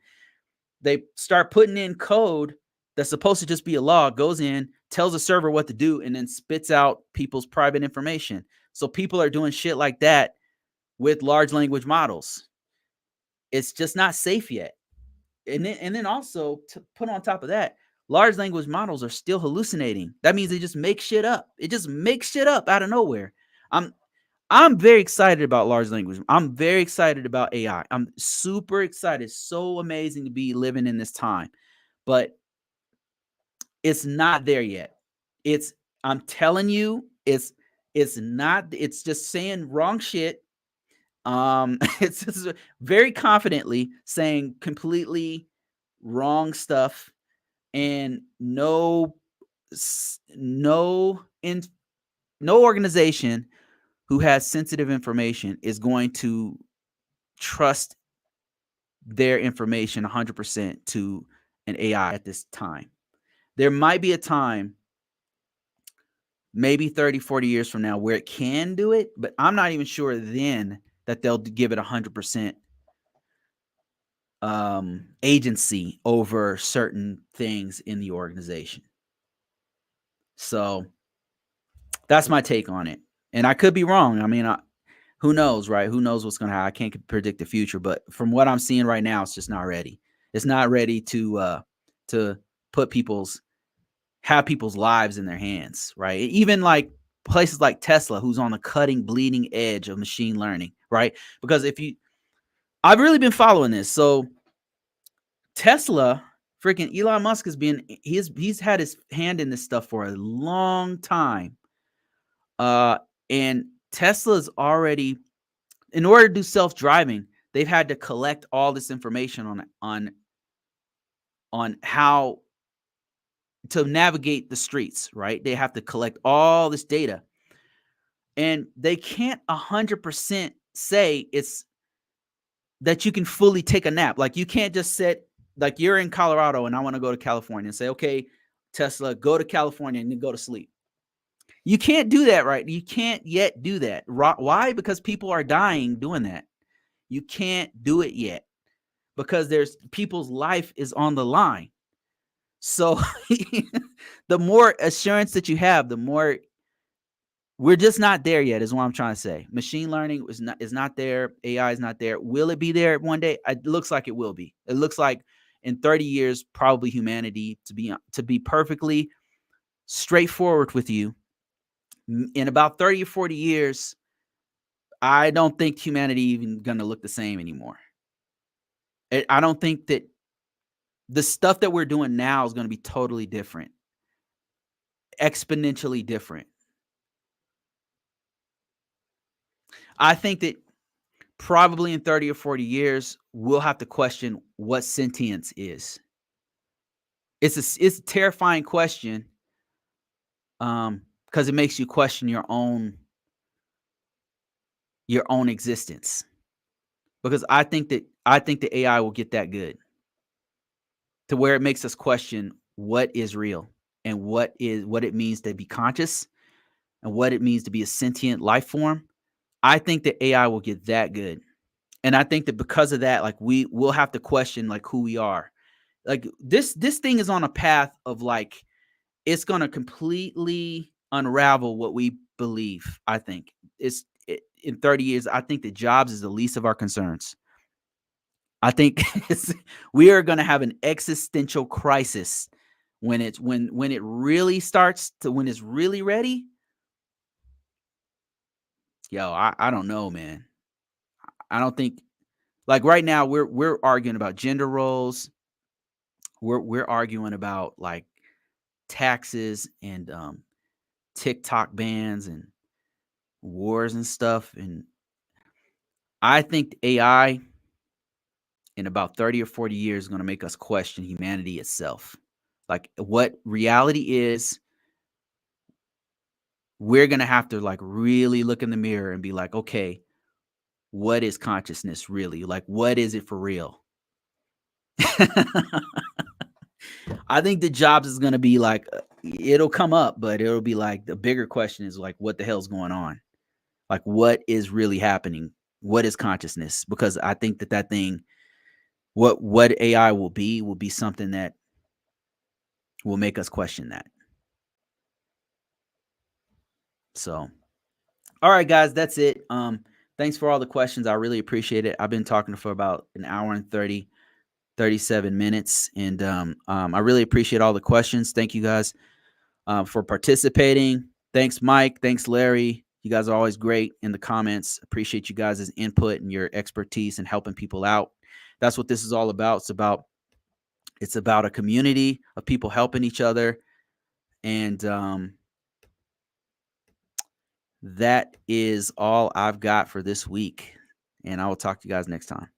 They start putting in code that's supposed to just be a log, goes in, tells the server what to do, and then spits out people's private information. So people are doing shit like that with large language models. It's just not safe yet. And then also, to put on top of that, large language models are still hallucinating. That means they just make shit up. It just makes shit up out of nowhere. I'm very excited about large language. I'm very excited about AI. I'm super excited. So amazing to be living in this time. But it's not there yet. I'm telling you, it's not, it's just saying wrong shit. It's just very confidently saying completely wrong stuff, and no organization who has sensitive information is going to trust their information 100% to an AI at this time. There might be a time, maybe 30, 40 years from now, where it can do it, but I'm not even sure then that they'll give it 100% agency over certain things in the organization. So that's my take on it. And I could be wrong. I mean, who knows, right? Who knows what's going to happen? I can't predict the future, but from what I'm seeing right now, it's just not ready. It's not ready to have people's lives in their hands, right? Even like places like Tesla, who's on the bleeding edge of machine learning, right? Because I've really been following this. So Tesla, freaking Elon Musk he's had his hand in this stuff for a long time. And Tesla's already, in order to do self-driving, they've had to collect all this information on how to navigate the streets, right? They have to collect all this data, and they can't 100% say it's that you can fully take a nap. Like, you can't just sit, like, you're in Colorado and I want to go to California and say, okay, Tesla, go to California and then go to sleep. You can't do that, right? You can't yet do that. Why? Because people are dying doing that. You can't do it yet because there's people's life is on the line. So the more assurance that you have, the more, we're just not there yet, is what I'm trying to say. Machine learning is not there. AI is not there. Will it be there one day? It looks like it will be. It looks like in 30 years, probably humanity, to be perfectly straightforward with you, in about 30 or 40 years, I don't think humanity even going to look the same anymore. I don't think that the stuff that we're doing now is going to be totally different, exponentially different. I think that probably in 30 or 40 years, we'll have to question what sentience is. It's a terrifying question, because it makes you question your own existence. Because I think that the AI will get that good to where it makes us question what is real and what it means to be conscious and what it means to be a sentient life form. I think that AI will get that good. And I think that because of that, like, we will have to question, like, who we are. Like, this thing is on a path of, like, it's going to completely unravel what we believe. I think in 30 years, I think that jobs is the least of our concerns. I think we are going to have an existential crisis when it really starts to, when it's really ready. Yo, I don't know, man. I don't think, like, right now we're arguing about gender roles. We're arguing about, like, taxes and TikTok bans and wars and stuff. And I think AI in about 30 or 40 years is going to make us question humanity itself. Like, what reality is, we're going to have to, like, really look in the mirror and be like, okay, what is consciousness really? Like, what is it for real? I think the jobs is going to be like, it'll come up, but it'll be like, the bigger question is, like, what the hell's going on? Like, what is really happening? What is consciousness? Because I think that thing, what AI will be something that will make us question that. So, all right, guys, that's it. Thanks for all the questions. I really appreciate it. I've been talking for about an hour and 37 minutes. And I really appreciate all the questions. Thank you guys for participating. Thanks, Mike. Thanks, Larry. You guys are always great in the comments. Appreciate you guys' input and your expertise and helping people out. That's what this is all about. It's about a community of people helping each other. And that is all I've got for this week. And I will talk to you guys next time.